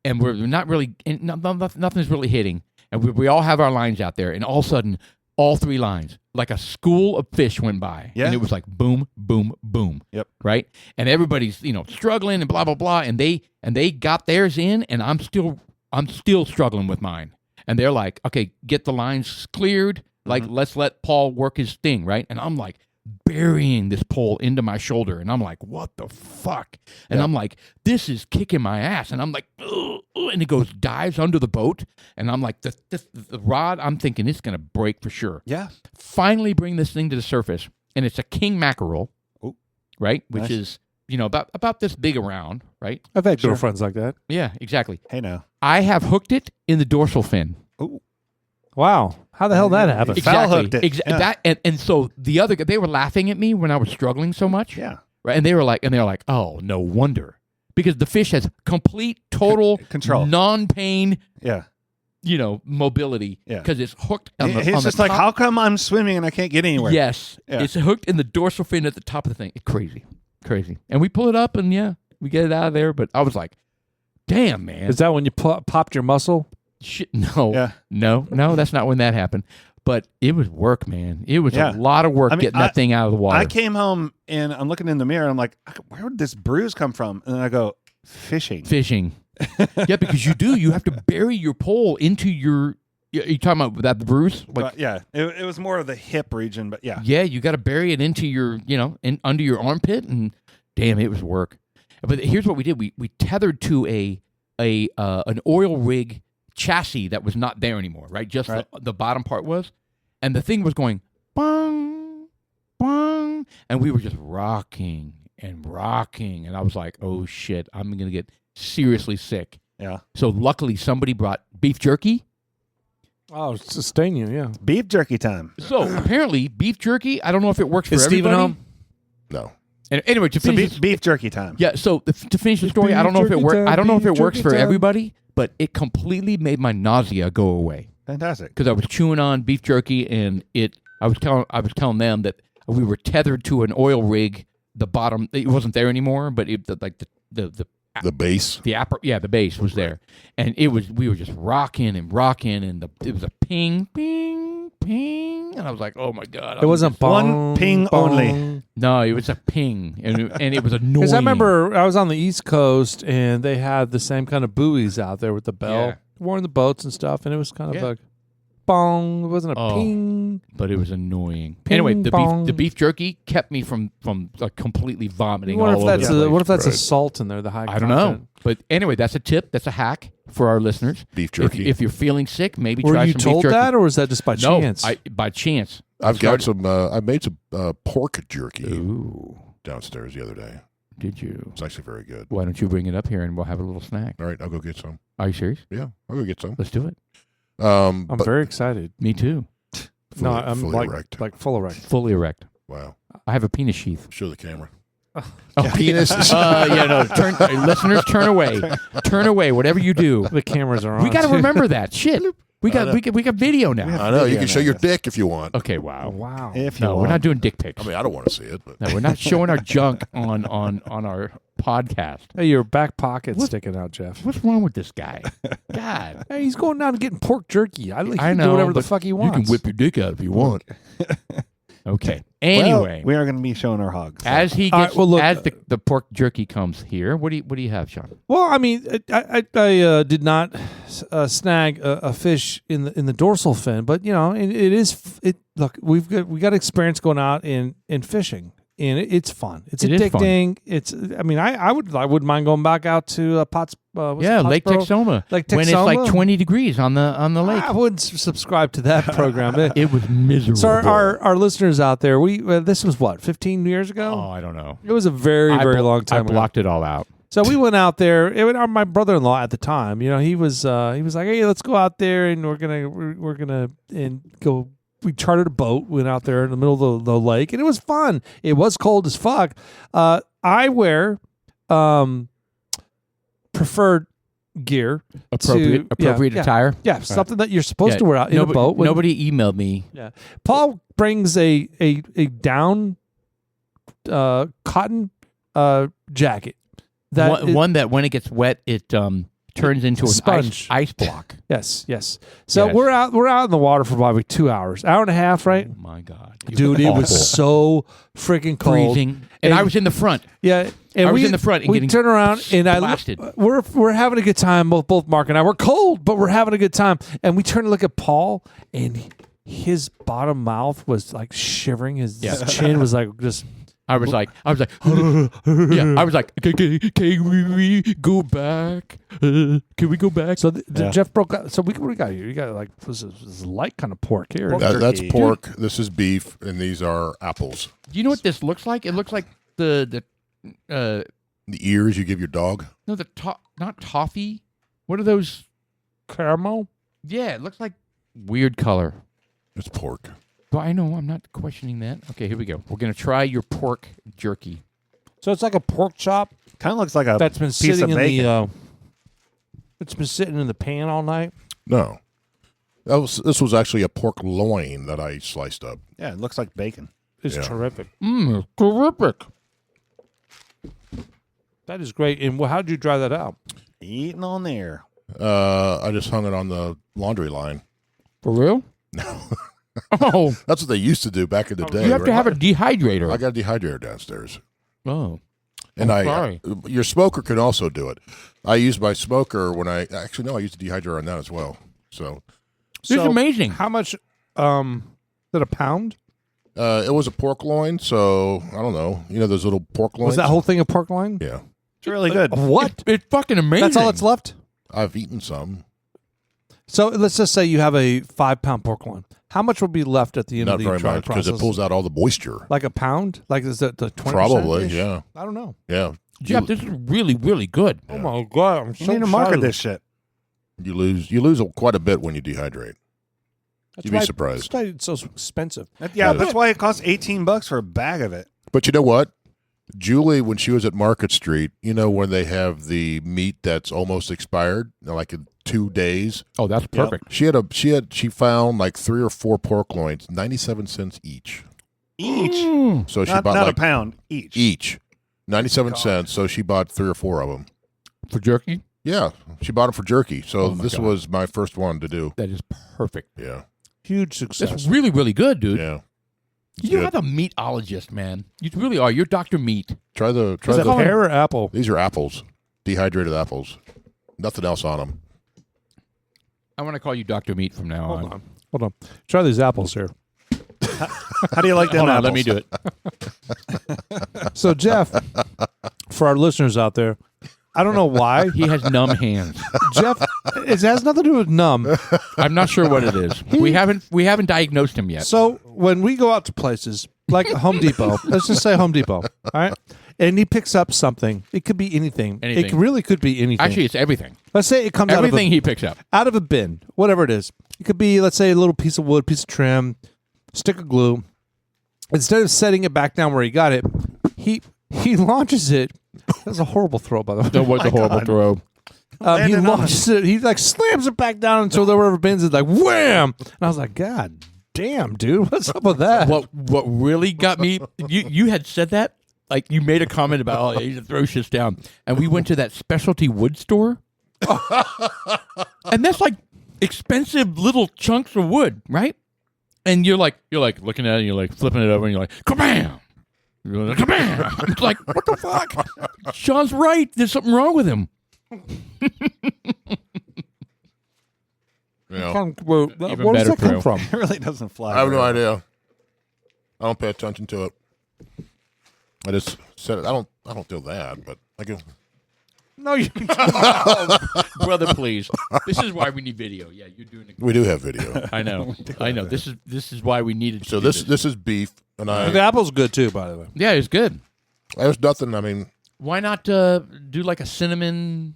we're not really, and nothing's really hitting, and we all have our lines out there, and all of a sudden, all three lines, like a school of fish went by, Yeah. and it was like boom, boom, boom. Yep. Right, and everybody's struggling and blah blah blah, and they got theirs in, and I'm still struggling with mine. And they're like, okay, get the lines cleared. Like, let's let Paul work his thing, right? And I'm like burying this pole into my shoulder. And I'm like, what the fuck? And I'm like, this is kicking my ass. And I'm like, ugh, ugh, and it goes, dives under the boat. And I'm like, the rod, I'm thinking it's going to break for sure. Yeah. Finally bring this thing to the surface. And it's a king mackerel, Ooh. right? Which Nice. is, about this big around, right? I've had girlfriends like that. Yeah, exactly. Hey, now. I have hooked it in the dorsal fin. Ooh. Wow, how the hell that happened? Foul hooked it. Yeah. That and so the other guy, they were laughing at me when I was struggling so much. Yeah. Right. And they were like, oh, no wonder. Because the fish has complete, total Control. non-pain, Yeah. mobility. Yeah. Because it's hooked on the He's on just the like, top. how come I'm swimming and I can't get anywhere? Yes. Yeah. It's hooked in the dorsal fin at the top of the thing. It's crazy. Crazy. And we pull it up and we get it out of there. But I was like, damn, man. Is that when you popped your muscle? Shit, no. Yeah. No, that's not when that happened. But it was work, man. It was Yeah. a lot of work getting that thing out of the water. I came home and I'm looking in the mirror and I'm like, where did this bruise come from? And then I go, fishing. Fishing. Yeah, because you have to bury your pole into your. You talking about that bruise? Like, Yeah. It was more of the hip region, but yeah. yeah, you got to bury it into your, under your armpit, and damn, it was work. But here's what we did: we tethered to an oil rig chassis that was not there anymore, right? Just Right. the bottom part was, and the thing was going bong, bong, and we were just rocking, and I was like, oh shit, I'm gonna get seriously sick. Yeah. So luckily, somebody brought beef jerky. Oh, sustain you, yeah. Beef jerky time. So apparently, beef jerky. I don't know if it works for Is Steven everybody. home? No. And anyway, to So finish, beef jerky time. yeah. So to finish the story, I don't know if it works. I don't know if it works for everybody, but it completely made my nausea go away Fantastic. because I was chewing on beef jerky, and I was telling them that we were tethered to an oil rig. The bottom, it wasn't there anymore, but the The base. the base was there, and we were just rocking, and it was a ping, ping, ping, and I was like, oh my god, It wasn't One ping only. No, it was a ping, and it was annoying. Because I remember I was on the East Coast and they had the same kind of buoys out there with the bell, Yeah. warning the boats and stuff, and it was kind of Yeah. like bong. It wasn't a Oh. ping. but it was annoying. Ping Anyway, pong. the beef jerky kept me from completely vomiting. What all if over that's the place. what if that's a Right. salt in there? The high. I don't know, content? but anyway, that's a tip. That's a hack for our listeners. Beef jerky. If you're feeling sick, maybe Were try you some told beef jerky. that, or was that just by No, chance? by chance. I've got some. I made some pork jerky Ooh, downstairs the other day. did you? It's actually very good. Why don't you bring it up here and we'll have a little snack? All right, I'll go get some. Are you serious? Yeah, I'll go get some. Let's do it. I'm But very excited. Me too. No, fully- I'm fully like erect. like full erect. Fully erect. Wow. I have a penis sheath. Show the camera. Oh, Penis. listeners, turn away. Turn away. Whatever you do. The cameras are on. We got to too. remember that shit. We got video now. I know. You Video can show now, your yes. dick if you want. Okay, wow. Wow. If you No, we're want. not doing dick pics. I mean, I don't want to see it, but No, we're not showing our junk on our podcast. Hey, your back pocket's sticking out, Jeff. What's wrong with this guy? God. Hey, he's going down and getting pork jerky. He I can know, do whatever the but fuck he You wants. can whip your dick out if you want. Okay. Anyway, Well, we are going to be showing our hogs. so. as he All gets, right, well, look, as the pork jerky comes here, what do you have, Sean? Well, I mean, I did not snag a fish in the dorsal fin, but you know, it is. Look, we got experience going out in fishing, and it's fun. It's It is fun. addicting. It's. I mean, I wouldn't mind going back out to Potts. Lake Texoma. Lake When it's like Texoma? 20 degrees on the lake. I wouldn't subscribe to that program. It was miserable. So our listeners out there, this was what 15 years ago. Oh, I don't know. It was a very long time I ago. blocked it all out. So we went out there. My brother-in-law at the time, you know, he was like, "Hey, let's go out there, and we're gonna and go." We chartered a boat, went out there in the middle of the lake, and it was fun. It was cold as fuck. I wear preferred gear, Appropriate attire. Yeah, something that you're supposed to wear out in a boat. Nobody emailed me. Yeah, Paul brings a down cotton jacket. One that when it gets wet, it turns into an Sponge. ice block. Yes. So Yes. we're out in the water for probably 2 hours, hour and a half, right? Oh my God, Dude, it Awful. was so freaking cold. freezing, and I was in the front. Yeah, and I was in the front and we getting turn around and blasted. we're having a good time. Both Mark and I. We're cold, but we're having a good time. And we turn to look at Paul, and his bottom mouth was like shivering. His chin was like just. I was like, yeah. I was like, can we go back? Can we go back? So Jeff broke out. So what do we got here? You got like this is light kind of pork here. that's jerky. pork. This is beef, and these are apples. Do you know what this looks like? It looks like the The ears you give your dog. not toffee. What are those? Caramel. Yeah, it looks like weird color. It's pork. But I know, I'm not questioning that. Okay, here we go. We're gonna try your pork jerky. So it's like a pork chop Kind of looks like a that's been piece sitting of in bacon. the. It's been sitting in the pan all night. No, this was actually a pork loin that I sliced up. Yeah, it looks like bacon. It's Yeah. terrific. Terrific. That is great. And how did you dry that out? Eating on there. I just hung it on the laundry line. For real? No. Oh, That's what they used to do back in the day. you have to right? have a dehydrator. I got a dehydrator downstairs, Oh, and sorry. your smoker can also do it. I use my smoker when I actually no, I use the dehydrator on that as well. So this is amazing. How much? Is it a pound? it was a pork loin, so I don't know. You know those little pork loins? Was that whole thing a pork loin? Yeah, It's really good. What? It's fucking amazing. That's all that's left. I've eaten some. So let's just say you have a 5-pound pork loin. How much will be left at the end Not of the very drying much because process? it pulls out all the moisture. Like a pound? Like is that the 20%? Probably, yeah, I don't know. yeah. Jeff, this is really, really good. Oh my god! I'm You so need to market excited. this shit. You lose quite a bit when you dehydrate. You'd be surprised. That's why it's so expensive. Yeah, that's why it costs $18 for a bag of it. But you know what? Julie, when she was at Market Street, you know when they have the meat that's almost expired, like in 2 days. Oh, that's perfect. She found like 3 or 4 pork loins, 97 cents each. Each. So she Not bought a like pound. Each. 97 cents. So she bought 3 or 4 of them. For jerky? Yeah, she bought them for jerky. So Oh my this God. was my first one to do. That is perfect. Yeah, Huge success. That's really, really good, dude. yeah. You good. are the meatologist, man. You really are. You're Dr. Meat. Try Is that the. pear or apple? These are apples, dehydrated apples. Nothing else on them. I want to call you Dr. Meat from now on. Hold on. Try these apples here. How do you like them Hold on, apples? let me do it. So Jeff, for our listeners out there, I don't know why He has numb hands. Jeff. It has nothing to do with numb. I'm not sure what it is. We haven't diagnosed him yet. So when we go out to places like Home Depot, let's just say Home Depot, all right, and he picks up something. It could be anything. Anything. It really could be anything. Actually, it's everything. let's say it comes Everything he picks up. out of a bin, whatever it is. It could be, let's say, a little piece of wood, piece of trim, stick of glue. Instead of setting it back down where he got it, he launches it. That was a horrible throw, by the way. That was a horrible throw. He Landed on launches it. He like slams it back down until the rubber bands is like wham. And I was like, God damn, dude, what's up with that? What really got me? You had said that, like you made a comment about oh, you need to throw shit down, and we went to that specialty wood store, and that's like expensive little chunks of wood, right? And you're like looking at it, and you're like flipping it over, and you're like, kabam! You're like, kabam! It's like, what the fuck? Sean's right. There's something wrong with him. Yeah. Where Even does better that come crew. from? It really doesn't fly. I have no very idea. I don't pay attention to it. I just said it. I don't do that, but I go. No, you. Brother, please. This is why we need video. Yeah, you're doing it. We do have video. I know. I know. This is why we needed. So to do this is beef, and The apple's good too, by the way. Yeah, it's good. there's nothing. I mean, Why not do like a cinnamon?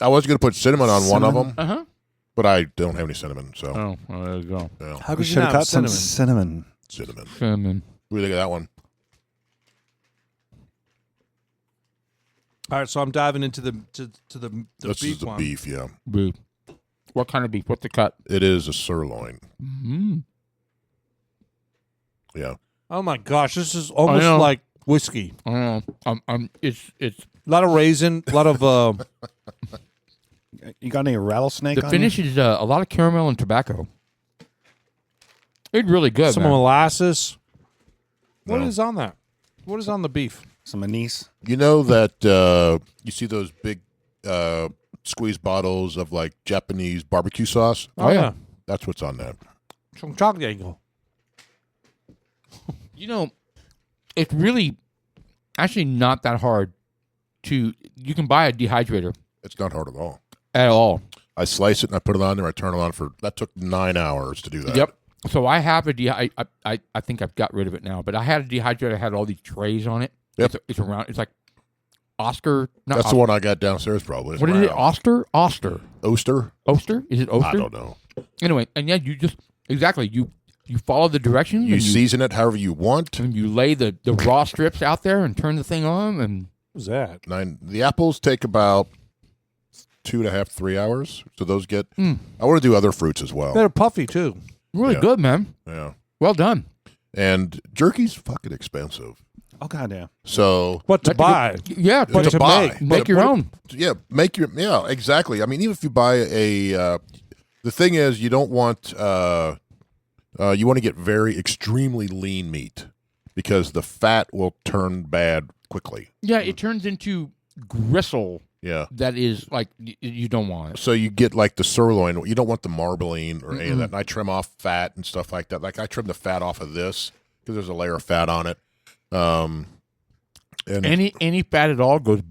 I was going to put cinnamon on one of them, Uh huh. but I don't have any cinnamon. So Oh, well, there you go. yeah. How We could you should not have got have some cinnamon? cinnamon. Cinnamon. What do you think of that one? All right, so I'm diving into the This beef is the one. beef. Yeah, Boo. What kind of beef? What's the cut? it is a sirloin. Mm-hmm. Yeah, Oh my gosh, this is almost know. like whiskey. It's A lot of raisin, a lot of You got any rattlesnake the on finish is a lot of caramel and tobacco. It's really good. some man. molasses. What No. is on that? What is on the beef? you? Some anise. you know that you see those big squeeze bottles of like Japanese barbecue sauce. Oh, yeah. That's what's on that. Some chocolate. You know, it's really actually not that hard to. You can buy a dehydrator It's not hard at all. at all. I slice it and I put it on there. I turn it on for that took 9 hours to do that. Yep. So I have a I think I've got rid of it now, but I had a dehydrator. I had all these trays on it. Yep. It's around. It's like Oscar. Not That's Oscar. the one I got downstairs. Probably. It's What is it? round. Oster? Oster? Oster? Oster? Is it Oster? I don't know. Anyway, and yeah, you just exactly you follow the directions. You and season it however you want. and you lay the raw strips out there and turn the thing on and What's that? The apples take about 2.5, 3 hours. So those get. I want to do other fruits as well. They're puffy too. really Yeah. good, man. Yeah. Well done. And jerky's fucking expensive. Oh goddamn! So What to buy? Yeah, But but to buy. make But- your but- own. yeah, exactly. I mean, even if you buy a, the thing is, you don't want, you want to get very extremely lean meat because the fat will turn bad quickly. Yeah, it turns into gristle Yeah. that is like you don't want it. So you get like the sirloin. You don't want the marbling or any of that. And I trim off fat and stuff like that. Like I trim the fat off of this because there's a layer of fat on it. And Any fat at all goes.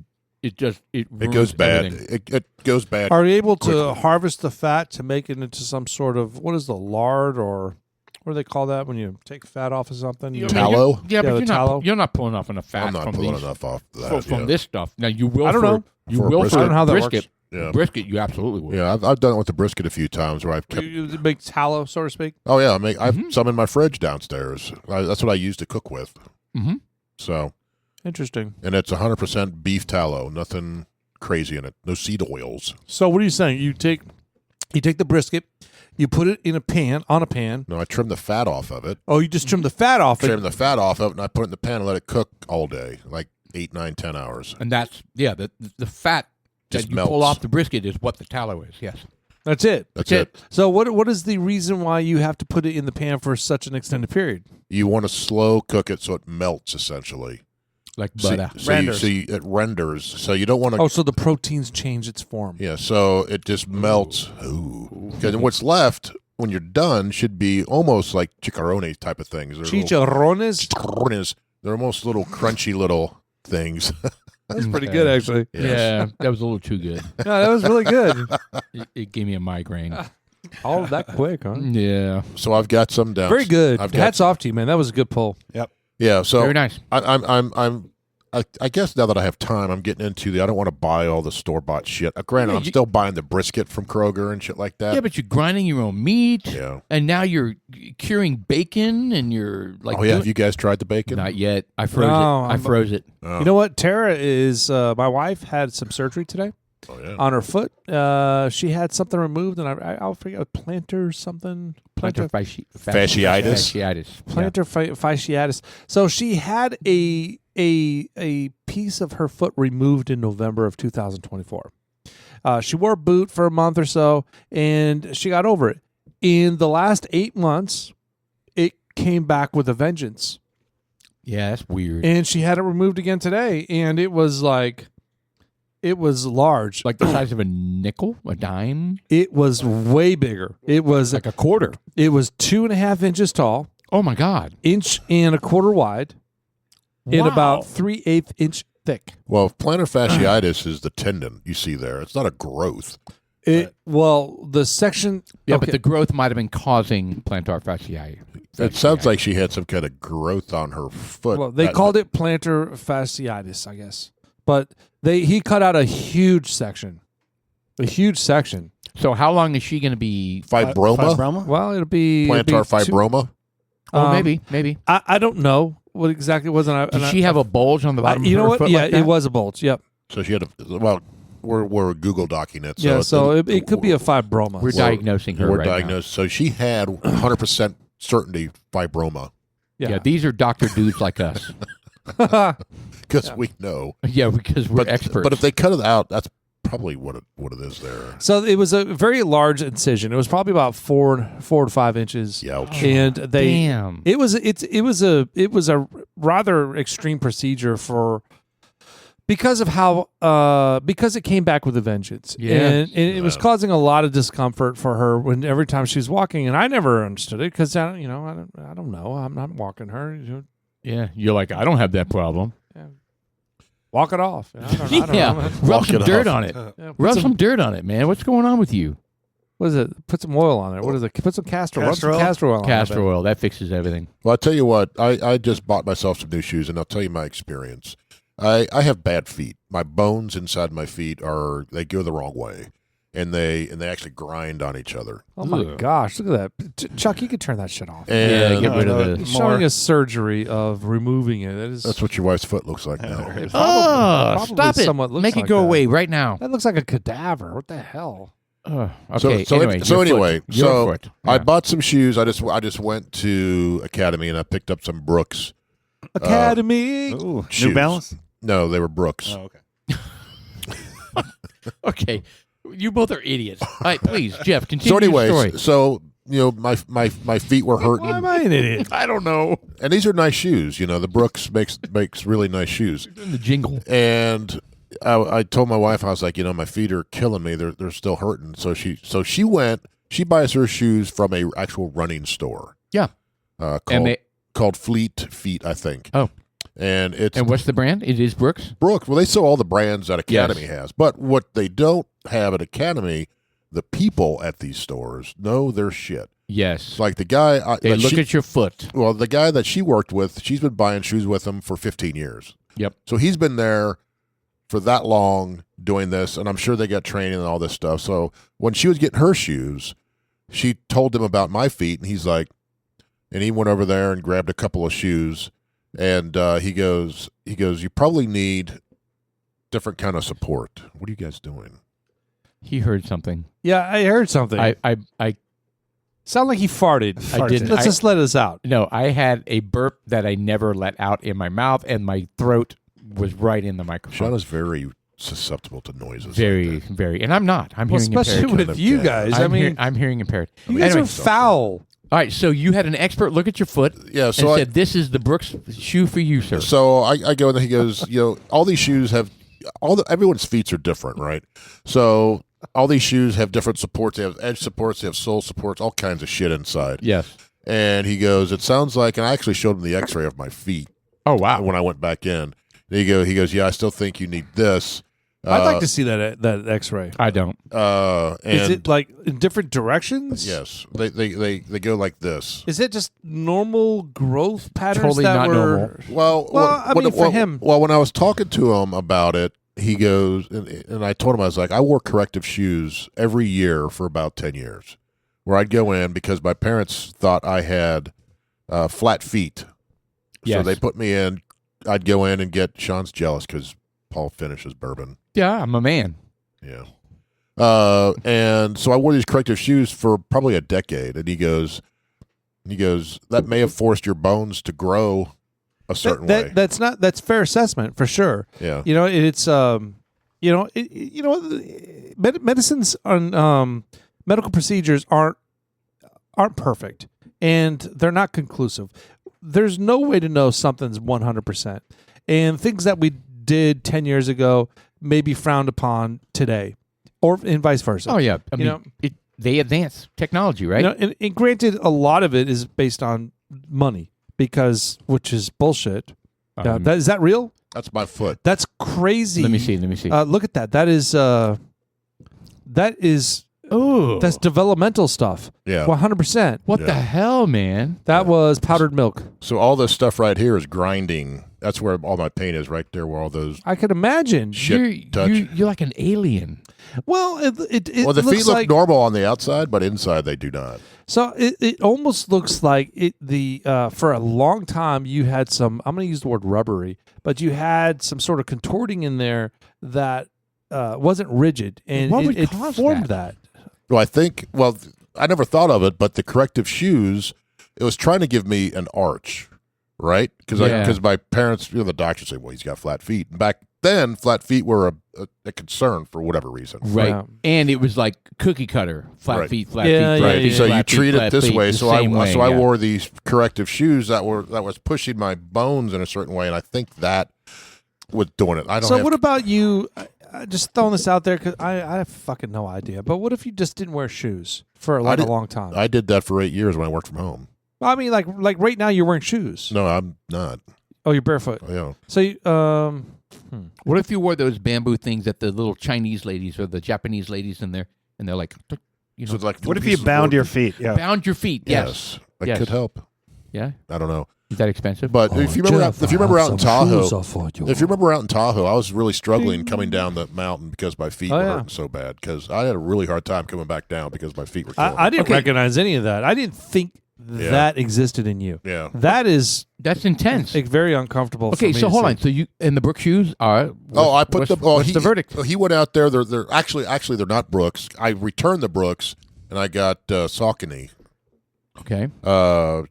It it ruins goes bad. everything. It goes bad. Are you able to Quickly. harvest the fat to make it into some sort of what is the lard or what do they call that when you take fat off of something? You know, Tallow? Yeah, Yeah, but the tallow. you're not pulling off enough fat I'm not from pulling these, enough off that. from yeah. this stuff. Now you will. I don't for, know. You For a will brisket. for I don't know how that brisket. Yeah. Brisket, you absolutely will. Yeah, I've done it with the brisket a few times where I've kept. You make tallow, so to speak. Oh yeah, I've some in my fridge downstairs. That's what I use to cook with. Mm-hmm. So, Interesting. and it's 100% beef tallow, nothing crazy in it, no seed oils. So what are you saying? You take the brisket, you put it in a pan, No, I trim the fat off of it. Oh, you just trim the fat off Trim it. the fat off of it, and I put it in the pan and let it cook all day, like 8, 9, 10 hours. And that's the fat Just that you pull melts. off the brisket is what the tallow is. Yes. That's it. That's it. So what is the reason why you have to put it in the pan for such an extended period? You want to slow cook it so it melts essentially. Like So, butter. it renders. So you don't want to. Oh, so the proteins change its form. Yeah, so it just melts. Ooh. Because what's left when you're done should be almost like chicharrones type of things. They're little- Chicharrones. chicharrones. They're almost little crunchy little things. That's pretty good, actually. Yeah, that was a little too good. No, that was really good. It gave me a migraine. All that quick, huh? Yeah. So I've got some down. Very good. I've got, Hats off to you, man. That was a good pull. yeah. So Very nice. I guess now that I have time, I'm getting into I don't want to buy all the store bought shit. Granted, Yeah, I'm still buying the brisket from Kroger and shit like that. Yeah, but you're grinding your own meat. Yeah. And now you're curing bacon and you're like. Oh yeah, doing- have you guys tried the bacon? Not yet. I froze No, it. I froze it. Oh. You know what? Tara is, my wife had some surgery today. Oh, yeah. on her foot. She had something removed, and I'll forget plantar something. Plantar Fasciitis. Plantar fasciitis. So she had a piece of her foot removed in November of 2024. She wore a boot for a month or so, and she got over it. In the last 8 months, it came back with a vengeance. Yeah, that's weird. And she had it removed again today, and it was large. Like the size of a nickel, a dime? It was way bigger. It was Like a quarter. It was 2.5 inches tall, Oh, my God. 1.25 wide, and about 3/8 inch thick. Well, plantar fasciitis is the tendon you see there. It's not a growth. The section. Yeah, okay. but the growth might have been causing plantar fasciitis. It sounds like she had some kind of growth on her foot. Well, they called it plantar fasciitis, I guess. But he cut out a huge section. So how long is she going to be? Fibroma? Well, it'll be Plantar fibroma? Maybe. I don't know what exactly it was. Did she have a bulge on the bottom you of know her what? foot Yeah, like that? it was a bulge. Yep. So she had we're Google docking it. So it could be a fibroma. We're diagnosing her We're right diagnosed. So she had 100% certainty fibroma. now. Yeah, these are doctor dudes like us. Because we know. Yeah, because we're experts. But if they cut it out, that's probably what it is there. So it was a very large incision. It was probably about 4 to 5 inches. Ouch. And Damn. it was a rather extreme procedure because it came back with a vengeance. Yeah. And it was causing a lot of discomfort for her every time she was walking, and I never understood it because I don't know. I'm not walking her. Yeah, you're like, I don't have that problem. Walk it off. I don't know. Rub Walk some it dirt off. on it. Rub some dirt on it, man. What's going on with you? What is it? Put some oil on it. What is it? Put some castor oil. Rub some castor oil on it. Castor oil. That fixes everything. Well, I'll tell you what. I just bought myself some new shoes, and I'll tell you my experience. I have bad feet. My bones inside my feet they go the wrong way, and they actually grind on each other. Oh my gosh! Look at that, Chuck. You could turn that shit off. And get rid of He's the. showing a surgery of removing it. that's what your wife's foot looks like now. Oh, stop it! somewhat looks Make it like go that. away right now. That looks like a cadaver. What the hell? Okay. So anyway, your foot. I Yeah. bought some shoes. I just went to Academy and I picked up some Brooks. Academy. Ooh, Shoes. New Balance? No, they were Brooks. Oh, okay. Okay, you both are idiots. All right, please, Jeff, continue So, your story. anyways, my feet were hurting. Why am I an idiot? I don't know. And these are nice shoes. The Brooks makes really nice shoes. The jingle. And I told my wife, I was like, my feet are killing me. They're still hurting. So she went. She buys her shoes from a actual running store. Yeah. Called Fleet Feet, I think. Oh. And what's the brand? It is Brooks. Brooks. Well, they sell all the brands that Academy has, but what they don't have at Academy, the people at these stores know their shit. Yes. It's like the guy. They look at your foot. Well, the guy that she worked with, she's been buying shoes with him for 15 years. Yep. So he's been there for that long doing this, and I'm sure they got training and all this stuff. So when she was getting her shoes, she told him about my feet, and he's like, and he went over there and grabbed a couple of shoes, and he goes, you probably need different kind of support. What are you guys doing? He heard something. Yeah, I heard something. I Sound like he farted. I didn't. Let's just let us out. No, I had a burp that I never let out in my mouth, and my throat was right in the microphone. Shauna's very susceptible to noises. Very, like that. very. And I'm not. I'm hearing especially impaired. with you guys. I'm hearing impaired. You guys Anyway, are foul. all right, so you had an expert look at your foot Yeah, and so said, this is the Brooks shoe for you, sir. So I go and he goes, all these shoes have everyone's feet are different, right? So all these shoes have different supports. They have edge supports, they have sole supports, all kinds of shit inside. Yes. And he goes, it sounds like, and I actually showed him the X-ray of my feet. Oh, wow. When I went back in, he goes, yeah, I still think you need this. I'd like to see that X-ray. I don't. And Is it like in different directions? yes, they go like this. Is it just normal growth patterns? Totally that not were... normal. Well, for him. Well, when I was talking to him about it, he goes, and I told him, I was like, I wore corrective shoes every year for about 10 years, where I'd go in because my parents thought I had flat feet. Yes. So they put me in. I'd go in and get, Sean's jealous because Paul finishes bourbon. Yeah, I'm a man. Yeah. And so I wore these corrective shoes for probably a decade, and he goes, that may have forced your bones to grow a certain way. That's fair assessment for sure. Yeah. It's medicines on medical procedures aren't perfect, and they're not conclusive. There's no way to know something's 100%, and things that we did 10 years ago may be frowned upon today, or and vice versa. Oh yeah, I mean, they advance technology, right? And granted, a lot of it is based on money, which is bullshit. Is that real? That's my foot. That's crazy. Let me see. Look at that. That is. Oh, That's developmental stuff. Yeah. 100%. What the hell, man? That was powdered milk. So all this stuff right here is grinding. That's where all my pain is, right there, where all those I could imagine. shit touch. You're like an alien. Well, it Well, the looks feet look like, normal on the outside, but inside they do not. So it almost looks like for a long time you had some, I'm going to use the word rubbery, but you had some sort of contorting in there that wasn't rigid, and What would it cause formed that? that. Well, I never thought of it, but the corrective shoes, it was trying to give me an arch, right? Because my parents, the doctors say, well, he's got flat feet. And back then, flat feet were a concern for whatever reason. Right. Yeah. And it was like cookie cutter, flat Right. feet, flat Yeah, feet, yeah, flat yeah, feet, yeah. So you flat feet, treat it flat this feet, way. the So I same way, I yeah. wore these corrective shoes that was pushing my bones in a certain way, and I think that was doing it. What about you? Just throwing this out there because I have fucking no idea. But what if you just didn't wear shoes for a long time? I did that for 8 years when I worked from home. I mean, like right now you're wearing shoes. No, I'm not. Oh, you're barefoot. Yeah. So you, What if you wore those bamboo things that the little Chinese ladies or the Japanese ladies in there, and they're like, So it's like What if you bound your feet? Yeah. bound your feet? Yes. That Yes. could help. Yeah. I don't know. Is that expensive? But if you remember, out in Tahoe, I was really struggling coming down the mountain because my feet were hurting so bad. Because I had a really hard time coming back down because my feet were killing I me. didn't recognize any of that. I didn't think that existed in you. Yeah. That's intense. Very uncomfortable. Okay, for me so to hold see. on. So you and the Brooks shoes are? I put what's the verdict? He went out there. They're actually they're not Brooks. I returned the Brooks and I got Saucony Okay.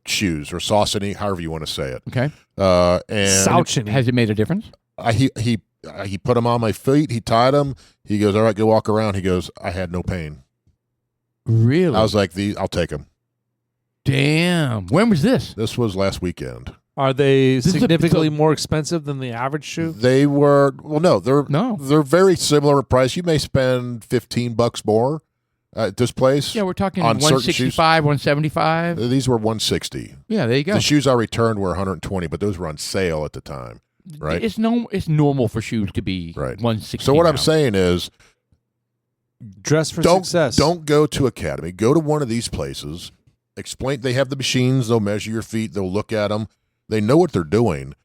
shoes or Saucony, however you want to say it. Okay. And Saucony. Has it made a difference? he put them on my feet. He tied them. He goes, all right, go walk around. He goes, I had no pain. Really? I was like, I'll take them. Damn. When was this? This was last weekend. Are they is a- significantly more expensive than the average shoe? They were they're very similar in price. You may spend $15 more at this place. Yeah, we're talking on certain shoes. 165, 175. These were $160. Yeah, there you go. The shoes I returned were $120, but those were on sale at the time. Right. It's normal for shoes to be Right. 160. So what I'm now. saying is, Dress for don't success. don't go to Academy. Go to one of these places. Explain. They have the machines. They'll measure your feet. They'll look at them. They know what they're doing.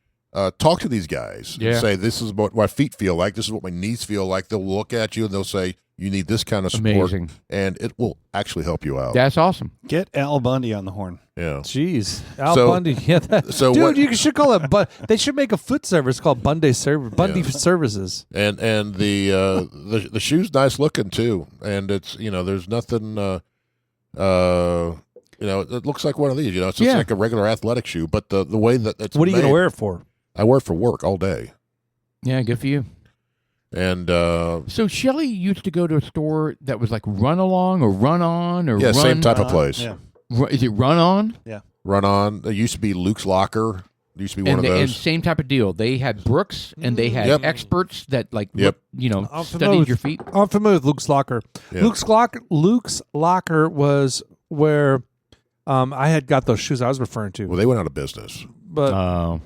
Talk to these guys. Yeah. Say, this is what my feet feel like. This is what my knees feel like. They'll look at you and they'll say, you need this kind of support. Amazing. And it will actually help you out. That's awesome. Get Al Bundy on the horn. Yeah. Jeez, Al So- Bundy. Yeah, so dude, what- you should call it. But they should make a foot service called Bundy Yeah. Services. And the shoe's nice looking too. And it's there's nothing it looks like one of these. It's just like a regular athletic shoe, but the way that it's What are you going made- to wear it for? I wear it for work all day. Yeah, good for you. And So Shelly used to go to a store that was like Run Along or Run On or yeah, Run, same type of place. Yeah. Is it Run On? Run On. There used to be Luke's Locker. There used to be one of And those. same type of deal. They had Brooks and they had Yep. experts that Yep. I'm familiar studied with- your feet. I'm familiar with Luke's Locker. Yeah. Luke's Locker was where I had got those shoes I was referring to. Well, they went out of business. But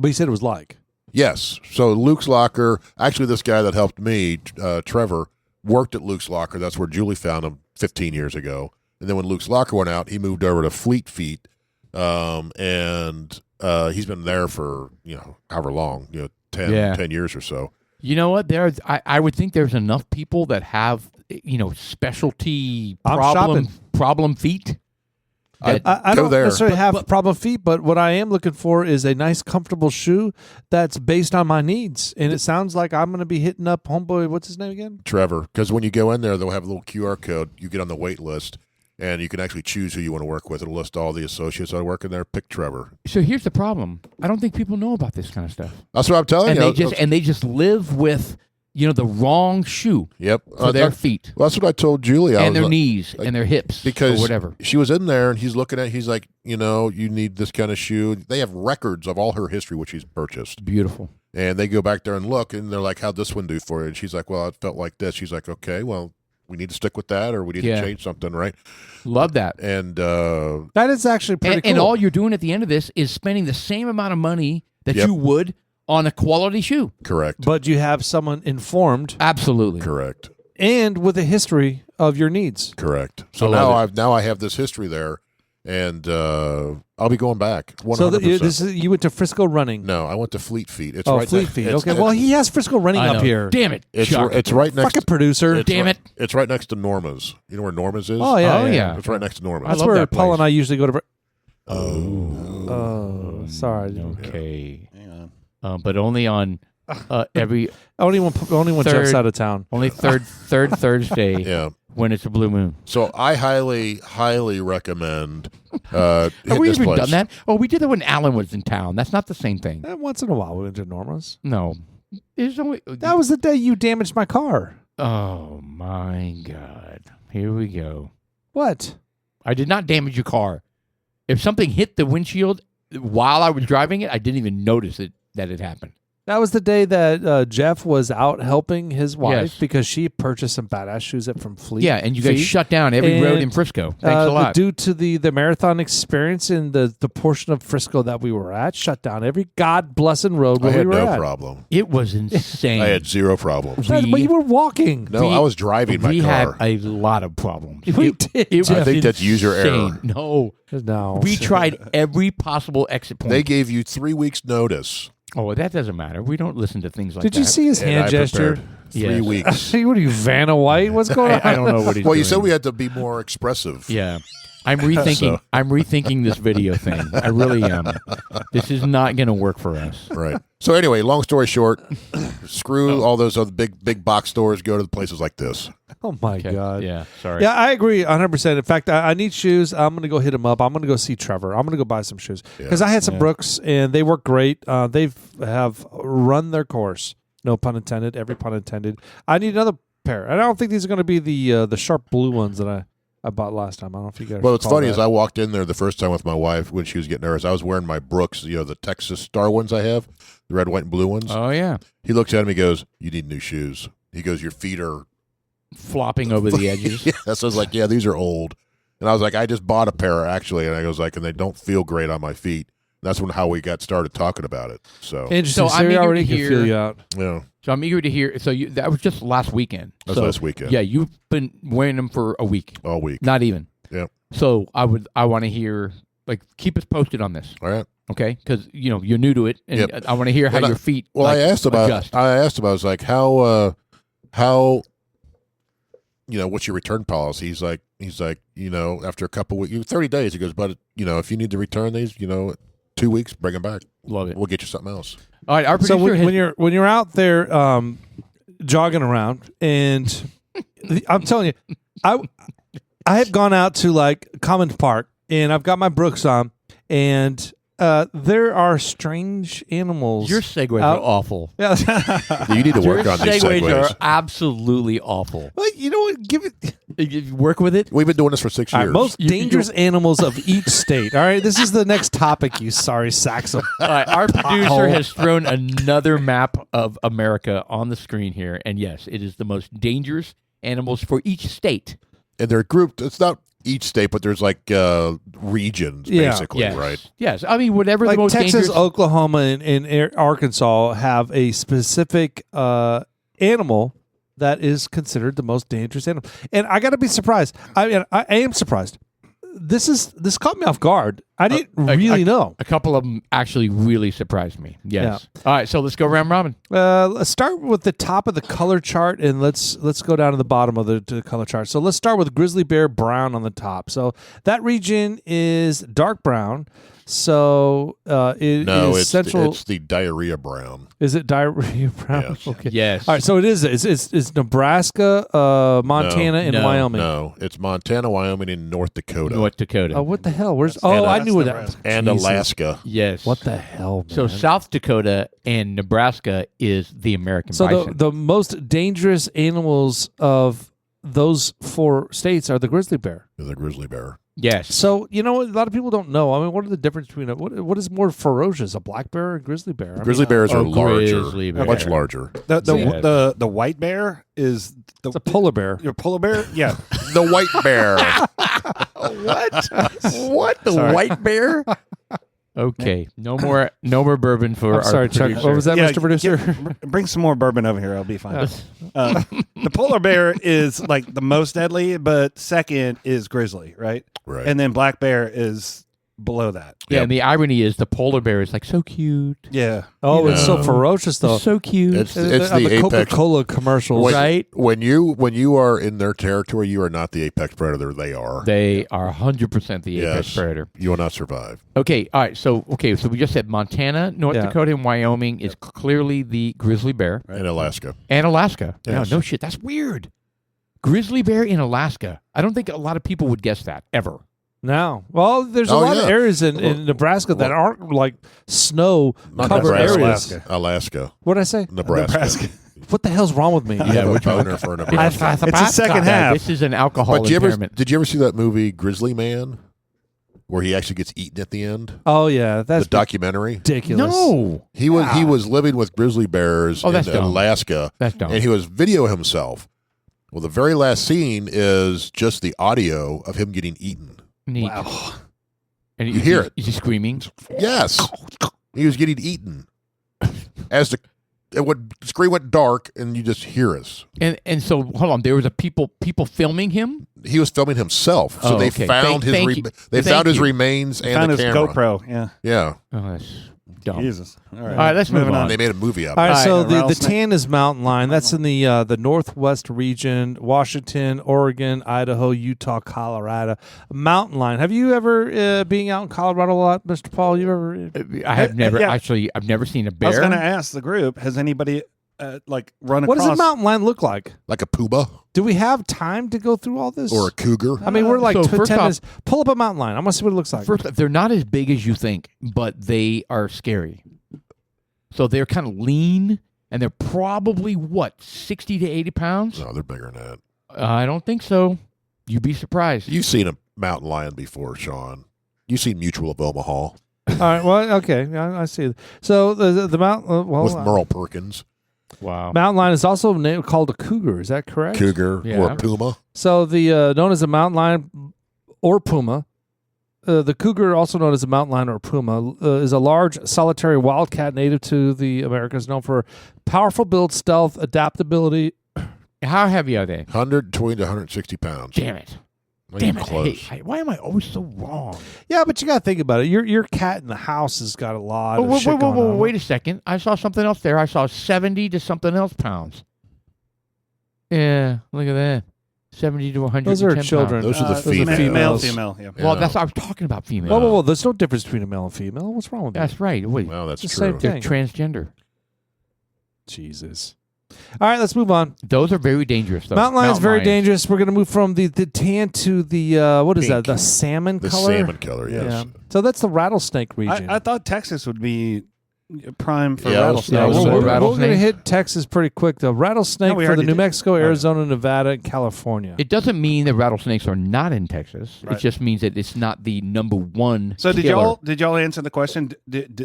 he said it was like. Yes. So Luke's Locker. Actually, this guy that helped me, Trevor, worked at Luke's Locker. That's where Julie found him 15 years ago. And then when Luke's Locker went out, he moved over to Fleet Feet, and he's been there for however long, 10 years or so. You know what? I would think there's enough people that have specialty I'm problem feet. that I Go don't there. necessarily have problem feet, but what I am looking for is a nice, comfortable shoe that's based on my needs. And it sounds like I'm going to be hitting up homeboy. What's his name again? Trevor, because when you go in there, they'll have a little QR code. You get on the wait list, and you can actually choose who you want to work with. It'll list all the associates that work in there. Pick Trevor. So here's the problem. I don't think people know about this kind of stuff. That's what I'm telling And you. they just live with, the wrong shoe Yep. for their feet Well, that's what I told Julie. and their knees and their hips because or whatever. she was in there and he's looking at. He's like, you need this kind of shoe. They have records of all her history, which she's purchased. Beautiful. And they go back there and look, and they're like, "How'd this one do for you?" And she's like, "Well, it felt like this." She's like, "Okay, well, we need to stick with that, or we need to change something, right?" Love that. And That is actually pretty cool. And all you're doing at the end of this is spending the same amount of money that Yep. you would on a quality shoe. correct, but you have someone informed Absolutely. correct, and with a history of your needs. correct. So I love now I have this history there, and I'll be going back. 100%. So you went to Frisco Running. No, I went to Fleet Feet. It's Oh, right Fleet next- Feet. it's- Okay, well, he has Frisco Running I up know. here. Damn it. Chuck. it's right next. Fucking producer. It's Damn right- it. It's right next to Norma's. You know where Norma's is? Oh, yeah. Oh, yeah. It's right next to Norma's. That's love where that Paul place. and I usually go to. Oh. Sorry. Okay. Hang on. But only on every Only one Jeff's Third. out of town. only third Thursday Yeah. when it's a blue moon. So I highly recommend Have hitting we this even place. done that? Oh, we did that when Alan was in town. That's not the same thing. Once in a while, we went to Norma's. No. There's only, That was the day you damaged my car. oh, my God. Here we go. What? I did not damage your car. If something hit the windshield while I was driving it, I didn't even notice that it happened. That was the day that Jeff was out helping his wife Yes. because she purchased some badass shoes from Fleet. Yeah, and you guys Feet. shut down every road in And, Frisco. Thanks a lot. Due to the marathon experience in the portion of Frisco that we were at, shut down every god blessed road I where we had were no at. problem. It was insane. I had zero problems. But you were walking. No, I was driving my we car. had a lot of problems. We did. It I was think that's user insane. error. No, No. we tried every possible exit point. They gave you 3 weeks notice. Oh, that doesn't matter. We don't listen to things like that. Did you see his and hand I gesture? prepared 3 Yes. weeks. What are you, Vanna White? What's going on? I don't know what he's Well, doing. you said we had to be more expressive. Yeah. I'm rethinking. So- I'm rethinking this video thing. I really am. This is not going to work for us. Right. So anyway, long story short, screw all those other big box stores. Go to the places like this. Oh my Okay. god. Yeah. Sorry. Yeah, I agree 100%. In fact, I need shoes. I'm going to go hit him up. I'm going to go see Trevor. I'm going to go buy some shoes because I had some Brooks and they work great. They have run their course. No pun intended. Every pun intended. I need another pair. And I don't think these are going to be the sharp blue ones that I bought last time. I don't know if you guys. Well, what's recall funny that. is I walked in there the first time with my wife when she was getting hers. I was wearing my Brooks, the Texas Star ones I have, the red, white, and blue ones. Oh yeah. He looks at me, goes, "You need new shoes." He goes, "Your feet are." Flopping over the edges. Yeah, so I was like, "Yeah, these are old." And I was like, "I just bought a pair actually," and I was like, "And they don't feel great on my feet." And that's how we got started talking about it. So Interesting. So So, I'm we eager already to can hear- feel you out. yeah, So I'm eager to hear. So that was just last weekend. that's So, last weekend. Yeah, you've been wearing them for a week. all week. Not even. Yep. So I want to hear. Keep us posted on this. All right. Okay, because you're new to it, and Yep. I want to hear how And your feet. Well, I asked about. adjust. I asked about. I was like, how, what's your return policy? He's like, after a couple weeks, 30 days. He goes, but if you need to return these, 2 weeks, bring them back. Love it. We'll get you something else. All right, our So producer when you're out there jogging around, and I'm telling you, I have gone out to like Commons Park, and I've got my Brooks on, and there are strange animals. your segues out- are awful. Yeah. You need to Your work on these segues segues. are absolutely awful. Well, you know what? Give it. You work with it. We've been doing this for 6 All right, years. most dangerous animals of each state. All right, this is the next topic. You sorry sacks of. All right, our producer has thrown another map of America on the screen here, and yes, it is the most dangerous animals for each state. And they're grouped. It's not each state, but there's like regions, Yeah. basically, Yes, right? Yes, I mean whatever Like the most Texas, dangerous. Oklahoma, and Arkansas have a specific animal that is considered the most dangerous animal. And I got to be surprised. I mean, I am surprised. This caught me off guard. I didn't really know. A couple of them actually really surprised me. Yes. All right, so let's go round robin. Let's start with the top of the color chart, and let's go down to the bottom of the color chart. So let's start with grizzly bear brown on the top. So that region is dark brown. So it's central. it's the diarrhea brown. Is it diarrhea brown? Yes. Okay. Yes. All right. So it is. It's Nebraska, Montana, and No. Wyoming. No, it's Montana, Wyoming, and North Dakota, North Dakota. Oh, what the hell? Where's? Oh, I knew where that. and Jesus. Alaska. Yes. What the hell, man? So South Dakota and Nebraska is the American So bison. the most dangerous animals of those 4 states are the grizzly bear. Is a grizzly bear. yes. So you know what? A lot of people don't know. I mean, what are the difference between what is more ferocious, a black bear or a grizzly bear? I mean, Grizzly bears are larger, grizzly bear. much larger. The white bear is it's a polar bear. your polar bear. Yeah, The white bear. What? What? The Sorry. white bear? Okay. No more bourbon for I'm our sorry, Chuck. producer. What was that, Yeah, Mr. Producer? bring some more bourbon over here. I'll be fine. The polar bear is like the most deadly, but second is grizzly, right? Right. And then black bear is below that. Yeah, and the irony is the polar bear is like so cute. Yeah. Oh, it's so No. ferocious though. So cute. It's the apex. Coca-Cola commercials. When, right? When you are in their territory, you are not the apex predator. They are. They are 100% the apex Yes. predator. You will not survive. Okay, all right. So we just said Montana, North Yeah. Dakota, and Wyoming is clearly the grizzly bear, In Alaska. and Alaska. Yes. No shit, that's weird. Grizzly bear in Alaska. I don't think a lot of people would guess that ever. No. Well, there's a Oh, lot of yeah. areas in Nebraska that aren't like snow Not covered Nebraska. areas. Alaska. What did I say? Nebraska. What the hell's wrong with me? You have a boner for Nebraska. It's the second half. This is an alcohol But impairment. did you ever see that movie Grizzly Man, where he actually gets eaten at the end? Oh yeah, that's The documentary. ridiculous. No, He was living with grizzly bears Oh, that's in dumb. Alaska, that's dumb. and he was video himself. Well, the very last scene is just the audio of him getting eaten. Neat. Wow. And You hear it. Is he screaming? Yes, he was getting eaten. As the screen went dark, and you just hear us. And so hold on, there was a people filming him. He was filming himself, so Oh, they okay. found Thank you. they Thank found his you. remains and Found the his camera. GoPro. Yeah. Yeah, Oh, that's dumb. Jesus. All right. All right, let's move Moving on. they made a movie out All of it. right, so All right, the rattlesnake. tan is mountain lion. That's in the northwest region: Washington, Oregon, Idaho, Utah, Colorado. Mountain lion. Have you ever being out in Colorado a lot, Mr. Paul? You ever? I have never yeah. I've never seen a I was bear. going to ask the group, has anybody run What across? does a mountain lion look like? Like a puma Do we have time to go through all this? or a cougar. I mean, we're like So 10 first off- minutes. Pull up a mountain lion. I want to see what it looks like. First, they're not as big as you think, but they are scary. So they're kind of lean, and they're probably 60 to 80 pounds. No, they're bigger than that. I don't think so. You'd be surprised. You've seen a mountain lion before, Sean. You've seen Mutual of Omaha All right. Well, okay. I see. So the mountain. with Merle Perkins. Wow. Mountain lion is also called a cougar. Is that correct? Cougar or Yeah. a puma. So the known as a mountain lion or puma, the cougar, also known as a mountain lion or puma, is a large solitary wildcat native to the Americas, known for powerful build, stealth, adaptability. How heavy are they? 120 to 160 pounds. Damn it. Not Damn even it. close. Hey, why am I always so wrong? Yeah, but you got to think about it. Your cat in the house has got a lot of shit going on. Wait a second. I saw something else there. I saw 70 to something else pounds. Yeah, look at that. 70 to 110 Those are pounds. children. Those are the those are females. Female, females. yeah. Well, Yeah. that's what I was talking about female. Whoa. There's no difference between a male and female. What's wrong with that? That's right. Wait, Well, that's It's the true. same they're thing. transgender. Jesus. All right, let's move on. Those are very dangerous, though. Mountain lion is very lions. dangerous. We're going to move from the tan to the, what is Pink. that? The salmon The color? salmon color, yes. Yeah. So that's the rattlesnake region. I thought Texas would be prime for Yeah, rattlesnakes. yeah, we're more going to rattlesnakes. hit Texas pretty quick, though. Rattlesnake No, we for the already New did. Mexico, Arizona, Nevada, and California. It doesn't mean that rattlesnakes are not in Texas. Right. It just means that it's not the number one. So did killer. y'all answer the question?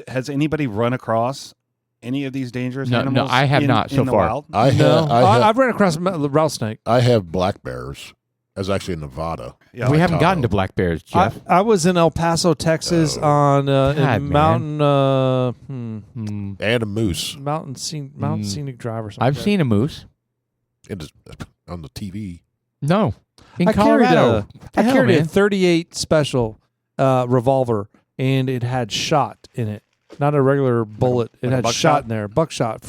Has anybody run across any of these dangerous No, animals? I have not so in the far. Wild? I've run across the rattlesnake. I have black bears. I was actually in Nevada. Yeah, We like haven't gotten Tahoe. to black bears, Jeff. I was in El Paso, Texas, Oh. on God, in man. mountain And a moose mountain scenic drive or something. I've seen a moose. on the TV. No, in I carried Colorado. a What the I hell, carried a man? 38 special revolver and it had shot in it. Not a regular bullet. It had shot in there. Buckshot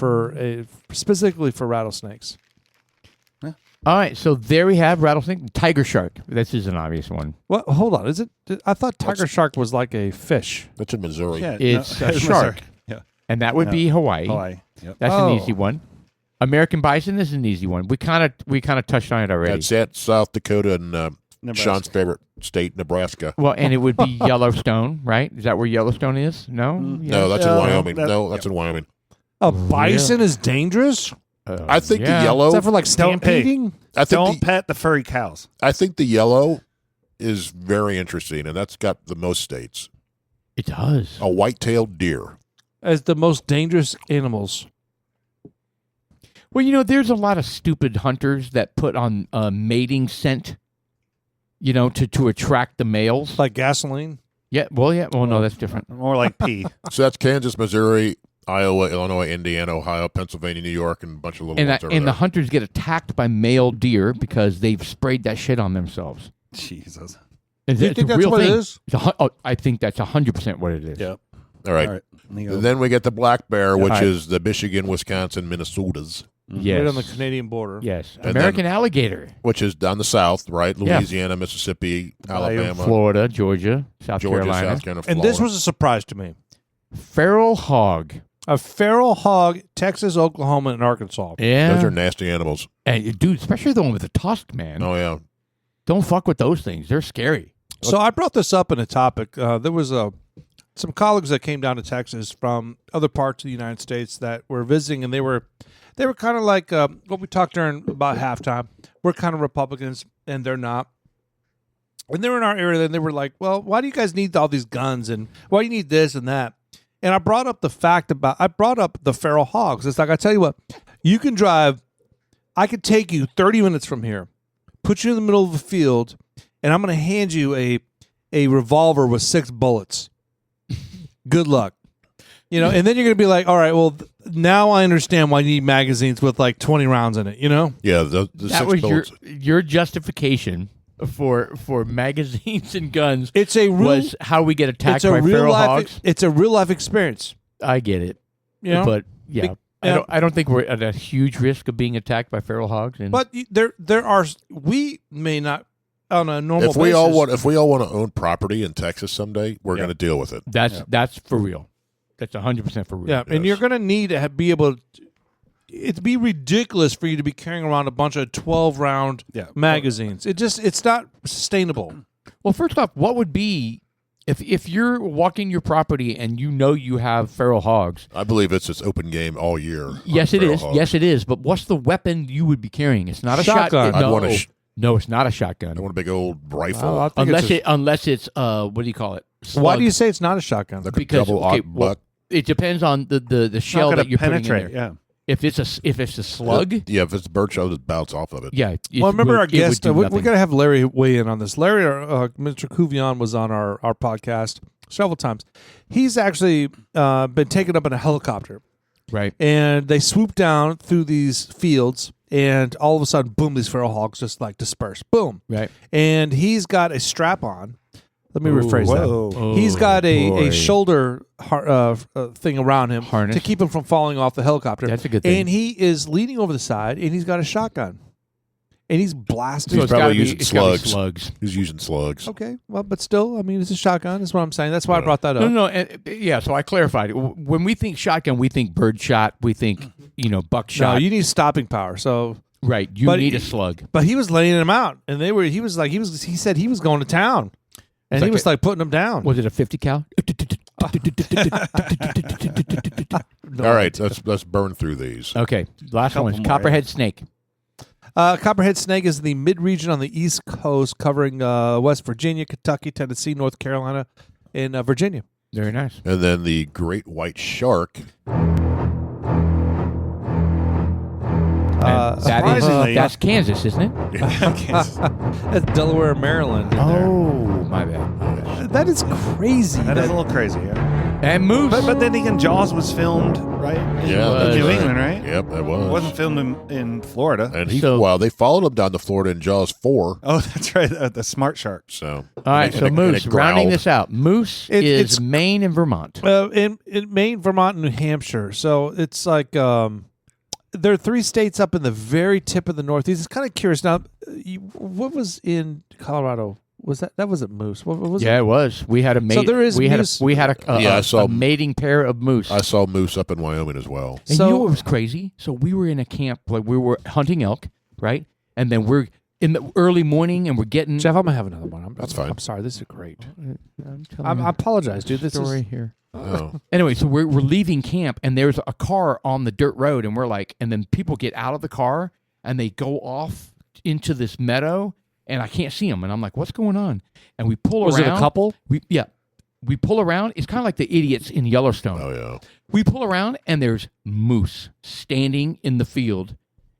specifically for rattlesnakes. All right, so there we have rattlesnake, tiger shark. This is an obvious one. What? Hold on. Is it? I thought tiger shark was like a fish. That's in Missouri. Yeah, It's a Missouri. shark. Yeah. And that would be Hawaii. Hawaii. Yep. That's Oh. an easy one. American bison is an easy one. We kind of touched on it already. That's at South Dakota and Nebraska. Sean's favorite state, Nebraska. Well, and it would be Yellowstone, right? Is that where Yellowstone is? No? No, that's in Wyoming. That's in Wyoming. A bison is dangerous? I think yeah. the yellow. Is that for like stampeding? I think Don't pet the furry cows. I think the yellow is very interesting, and that's got the most states. It does. A white-tailed deer. As the most dangerous animals. Well, there's a lot of stupid hunters that put on mating scent, to attract the males. Like gasoline? Yeah. Well, no, that's different. More like pee. So that's Kansas, Missouri, Iowa, Illinois, Indiana, Ohio, Pennsylvania, New York, and a bunch of little ones over And the there. hunters get attacked by male deer because they've sprayed that shit on themselves. Jesus. It's, Do you it's think a that's real what it thing. is? I think that's 100% what it is. Yep. All right. All right. There you go. Then we get the black bear, which right. is the Michigan, Wisconsin, Minnesotas, Yes. Right on the Canadian border. Yes. And American alligator. which is down the south, right? Yeah. Louisiana, Mississippi, Alabama, Florida, Georgia, South Georgia, Carolina. South Carolina, And this Florida. was a surprise to me. Feral hog. A feral hog, Texas, Oklahoma, and Arkansas. Yeah. Those are nasty animals. And, dude, especially the one with the tusk, man. Oh yeah. Don't fuck with those things. They're scary. So I brought this up in a topic. There was some colleagues that came down to Texas from other parts of the United States that were visiting, and they were kind of like what we talked during about halftime. We're kind of Republicans, and they're not. And they were in our area, and they were like, "Well, why do you guys need all these guns, and why do you need this and that?" And I brought up the feral hogs. It's like, I tell you what, you can drive. I could take you 30 minutes from here, put you in the middle of a field, and I'm going to hand you a revolver with 6 bullets. Good luck. And then you're going to be like, all right, well, now I understand why you need magazines with like 20 rounds in it, Yeah, the That 6 was bullets. your justification for magazines and guns. It's a real, Was how we get attacked it's a by real feral life, hogs. it's a real life experience. I get it. But Yeah, yeah. I don't think we're at a huge risk of being attacked by feral hogs. And there are, we may not on a normal If we all basis. want to own property in Texas someday, we're going to deal with it. that's for real. That's 100% for real. Yeah, and Yes. you're going to need to be able to. It'd be ridiculous for you to be carrying around a bunch of 12-round magazines. It's not sustainable. Well, first off, what would be if you're walking your property and you have feral hogs? I believe it's open game all year. Yes, on it feral is. hogs. Yes, it is. But what's the weapon you would be carrying? It's not a Shotgun. shotgun. I'd want a No, it's not a shotgun. I want a big old rifle. Oh, I think Unless it's what do you call it? why do you Slugs. say it's not a shotgun? like because- a double okay, aught well, buck. It depends on the It's shell not that gonna you're putting in penetrate. there. Yeah. If it's a slug, Yeah, if it's bird shot, just bounce off of it. yeah. Well, remember our guest. We're We're going to have Larry weigh in on this. Larry, Mr. Cuvion, was on our podcast several times. He's actually been taken up in a helicopter, right. and they swoop down through these fields, and all of a sudden, boom, these feral hogs just like disperse. Boom. Right. And he's got a strap on. Let me rephrase that. Whoa. He's got a boy. shoulder thing around him Harness. to keep him from falling off the helicopter. That's a good thing. And he is leaning over the side, and he's got a shotgun. And he's blasting. So He's it's probably gotta be- using it's gotta be slugs. slugs. He's using slugs. Okay, well, but still, I mean, it's a shotgun. That's what I'm saying. That's why I brought that up. No. Yeah. So I clarified. When we think shotgun, we think bird shot. We think No, buckshot. you need stopping power. So, Right. You But need he- a slug. but he was laying them out, and he said he was going to town, and It's he like was like putting them down. Was it a 50 cal? All right, let's burn through these. Okay. Last Couple one is more, copperhead snake. Copperhead snake is the mid-region on the East Coast, covering West Virginia, Kentucky, Tennessee, North Carolina, and Virginia. Very nice. And then the great white shark. Surprisingly- That's Kansas, isn't it? That's Delaware, Maryland. in Oh, my bad. there. That is crazy. That is a little crazy. Yeah. And moose. But then again, Jaws was filmed right in Yeah, that's New right. England, right? Yep. It It wasn't filmed in Florida. And they followed him down to Florida in Jaws 4. Oh, that's right. The smart shark. So, All right, so Moose, rounding this out. Moose is it's- Maine and Vermont. In Maine, Vermont, and New Hampshire. So it's like there are 3 states up in the very tip of the Northeast. It's kind of curious. Now, what was in Colorado? Was that wasn't moose? What was Yeah, it? it was. We had a mate. So there is we moose. had I saw a mating pair of moose. I saw moose up in Wyoming as well. And So- you know what was crazy? So we were in a camp, like we were hunting elk, right? And then we're in the early morning, and we're getting. Jeff, I'm gonna have another one. That's fine. I'm sorry. This is great. I'm telling you I apologize, dude. the This story is here. Oh. Anyway, so we're leaving camp, and there's a car on the dirt road, and we're like, and then people get out of the car, and they go off into this meadow, and I can't see them, and I'm like, what's going on? And we pull was around. it a couple? We pull around. It's kind of like the idiots in Yellowstone. Oh, yeah. We pull around, and there's moose standing in the field,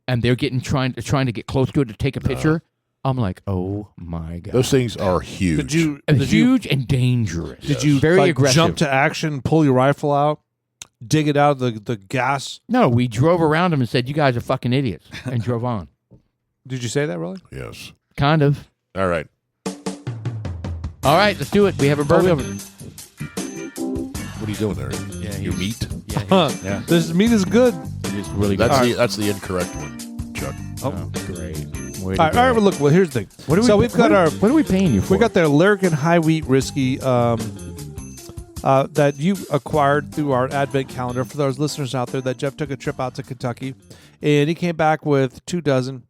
and they're trying to get close to it to take a picture. I'm like, oh my god, Those things are huge. Did you and huge and dangerous. Did you very like, aggressive? jump to action, pull your rifle out, dig it out of the gas? No, we drove around them and said, "You guys are fucking idiots," and drove on. Did you say that, really? Yes. Kind of. All right. All right, let's do it. We have a bourbon. What are you doing there? Yeah, Your he's- meat? Yeah, Huh. Yeah. This meat is good. it's really good. That's the incorrect one, Chuck. Oh, great. Way All to right, go. all right, well, look. Well, here's the thing. What are we, so we've got what are we paying you for? we got the Larriken high wheat whiskey that you acquired through our advent calendar. For those listeners out there, that Jeff took a trip out to Kentucky, and he came back with 2 dozen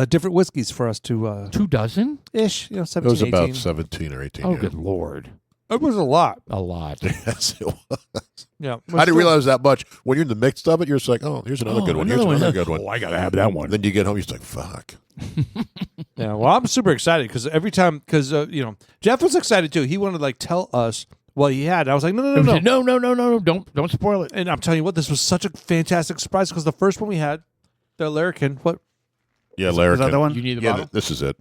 different whiskeys for us to 2 dozen. ish, 17, It was 18. about 17 or 18. Oh, yeah. good lord, It was a lot. a lot. Yes, it was. Yeah, I didn't realize that much. When you're in the mix of it, you're just like, oh, here's another good one. Here's another good one. Oh, I gotta have that one. Then you get home, you're just like, fuck. Yeah, well, I'm super excited because every time, Jeff was excited too. He wanted to tell us what he had. I was like, no. No, don't spoil it. And I'm telling you what, this was such a fantastic surprise because the first one we had, the Larriken, what? Yeah, Is Larriken. that the one? You need the Yeah, bottle. this is it.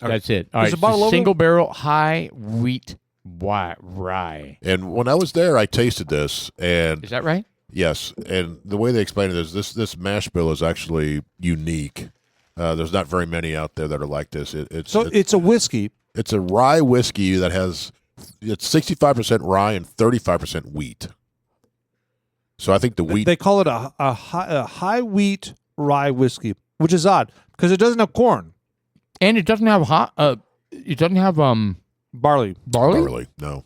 That's it. All There's right, a bottle over? single barrel high wheat rye. And when I was there, I tasted this, and Is that right? yes, and the way they explain it is this mash bill is actually unique. There's not very many out there that are like this. It's a whiskey. it's a rye whiskey that has it's 65% rye and 35% wheat. So I think the wheat. They call it a high wheat rye whiskey, which is odd because it doesn't have corn, And it doesn't have barley. barley. No,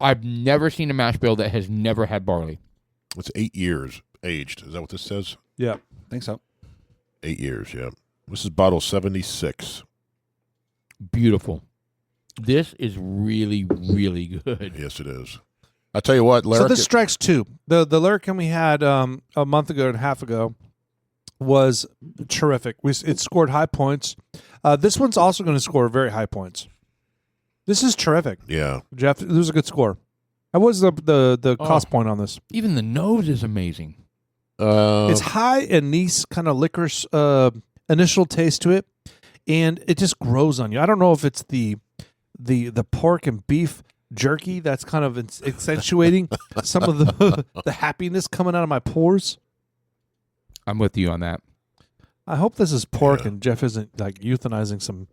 I've never seen a mash bill that has never had barley. it's 8 years aged. Is that what this says? Yeah. I think so. 8 years. Yeah. This is bottle 76. Beautiful. This is really, really good. Yes, it is. I tell you what, So Larriken. this strikes 2. The Larriken we had a month ago and a half ago was terrific. It scored high points. This one's also going to score very high points. This is terrific, Yeah. Jeff. This was a good score. And what was the cost point on this? Even the nose is amazing. It's high anise kind of licorice initial taste to it, and it just grows on you. I don't know if it's the pork and beef jerky that's kind of accentuating some of the happiness coming out of my pores. I'm with you on that. I hope this is pork Yeah. and Jeff isn't euthanizing some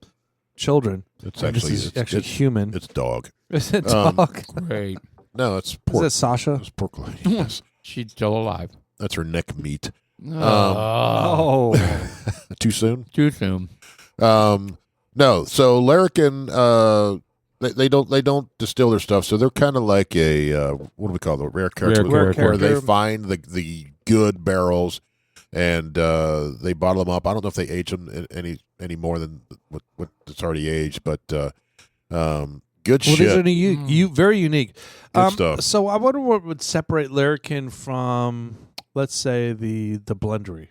children. It's And actually this is it's, actually it's, human. it's dog. Is it um, dog? Great. No, it's Is pork. that Sasha? It's pork. Yes. She's still alive. That's her neck meat. Oh, Too soon? Too soon. No. So Larriken, they don't distill their stuff, so they're kind of like a what do we call it? A rare character, Rare where they character. find the good barrels and they bottle them up. I don't know if they age them any more than what it's already aged, but good well, shit. these are very unique. Good stuff. So I wonder what would separate Larriken from, let's say, the Blendery.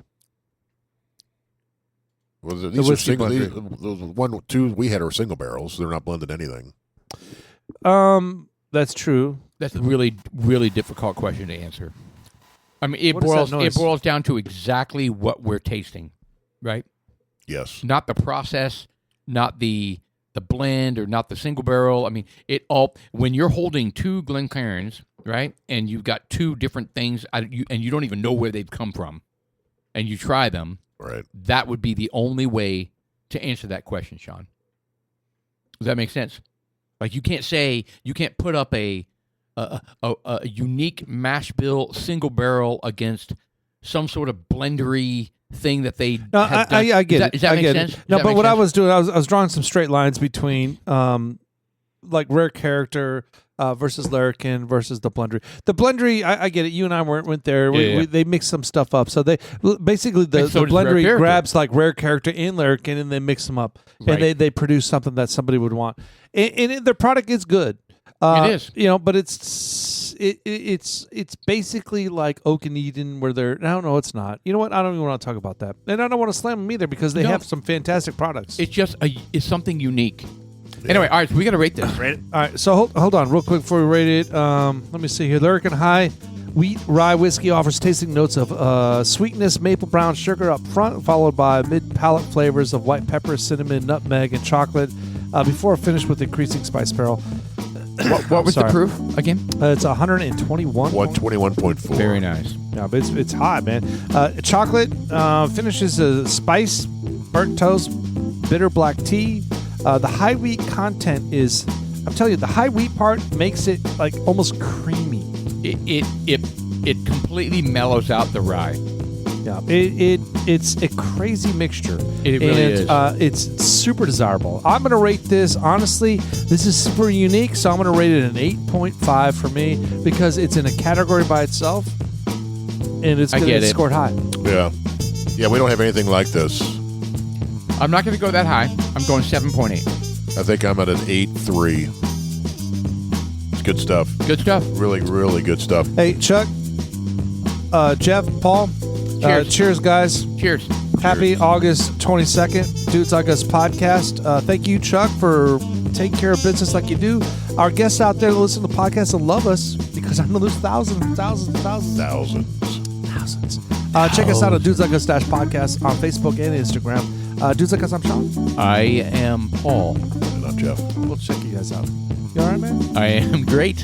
Well, the these are whiskey single. These, blender. 1, 2 we had are single barrels. They're not blended anything. That's true. That's a really, really difficult question to answer. I mean, it What is that noise? boils down to exactly what we're tasting, right? Yes. Not the process, not the blend, or not the single barrel. I mean, it all when you're holding 2 Glencairns, right, and you've got 2 different things, and you don't even know where they've come from, and you try them, Right. that would be the only way to answer that question, Sean. Does that make sense? Like you can't put up a unique mash bill single barrel against some sort of blendery thing that they No, have done. I get it. Does that I make get sense? it. No, but what I was doing, I was drawing some straight lines between like rare character versus Larriken versus the blendery. The blendery, I get it. You and I went there. They mix some stuff up. So they basically the so does rare blendery character. grabs like rare character and Larriken and they mix them up, Right. and they produce something that somebody would want. And their product is good. It is. But it's basically like Oak and Eden where they're no, it's not. You know what? I don't even want to talk about that, and I don't want to slam them either because they have some fantastic products. It's just it's something unique. Anyway, all right, so we got to rate this. All right, so hold on real quick before we rate it. Let me see here. Larriken High Wheat Rye Whiskey offers tasting notes of sweetness, maple brown sugar up front, followed by mid-palate flavors of white pepper, cinnamon, nutmeg, and chocolate, before finished with increasing spice barrel. What was the proof again? It's 121. 121.4. Very nice. Yeah, but it's hot, man. Chocolate finishes spice, burnt toast, bitter black tea. The high wheat content is, I'm telling you, the high wheat part makes it like almost creamy. It completely mellows out the rye. Yeah, it's a crazy mixture. It really is. It's super desirable. I'm going to rate this, honestly, this is super unique, so I'm going to rate it an 8.5 for me because it's in a category by itself, and it's going to get scored high. Yeah, we don't have anything like this. I'm not going to go that high. I'm going 7.8. I think I'm at an 8.3. It's good stuff. Good stuff. Really, really good stuff. Hey, Chuck, Jeff, Paul, cheers, guys. Cheers. Happy August 22nd, Dudes Like Us podcast. Thank you, Chuck, for taking care of business like you do. Our guests out there that listen to the podcast and love us because I'm going to lose thousands. Check us out at Dudes Like Us podcast on Facebook and Instagram. Dudes Like Us, I'm Sean. I am Paul. And I'm Jeff. We'll check you guys out. You all right, man? I am great.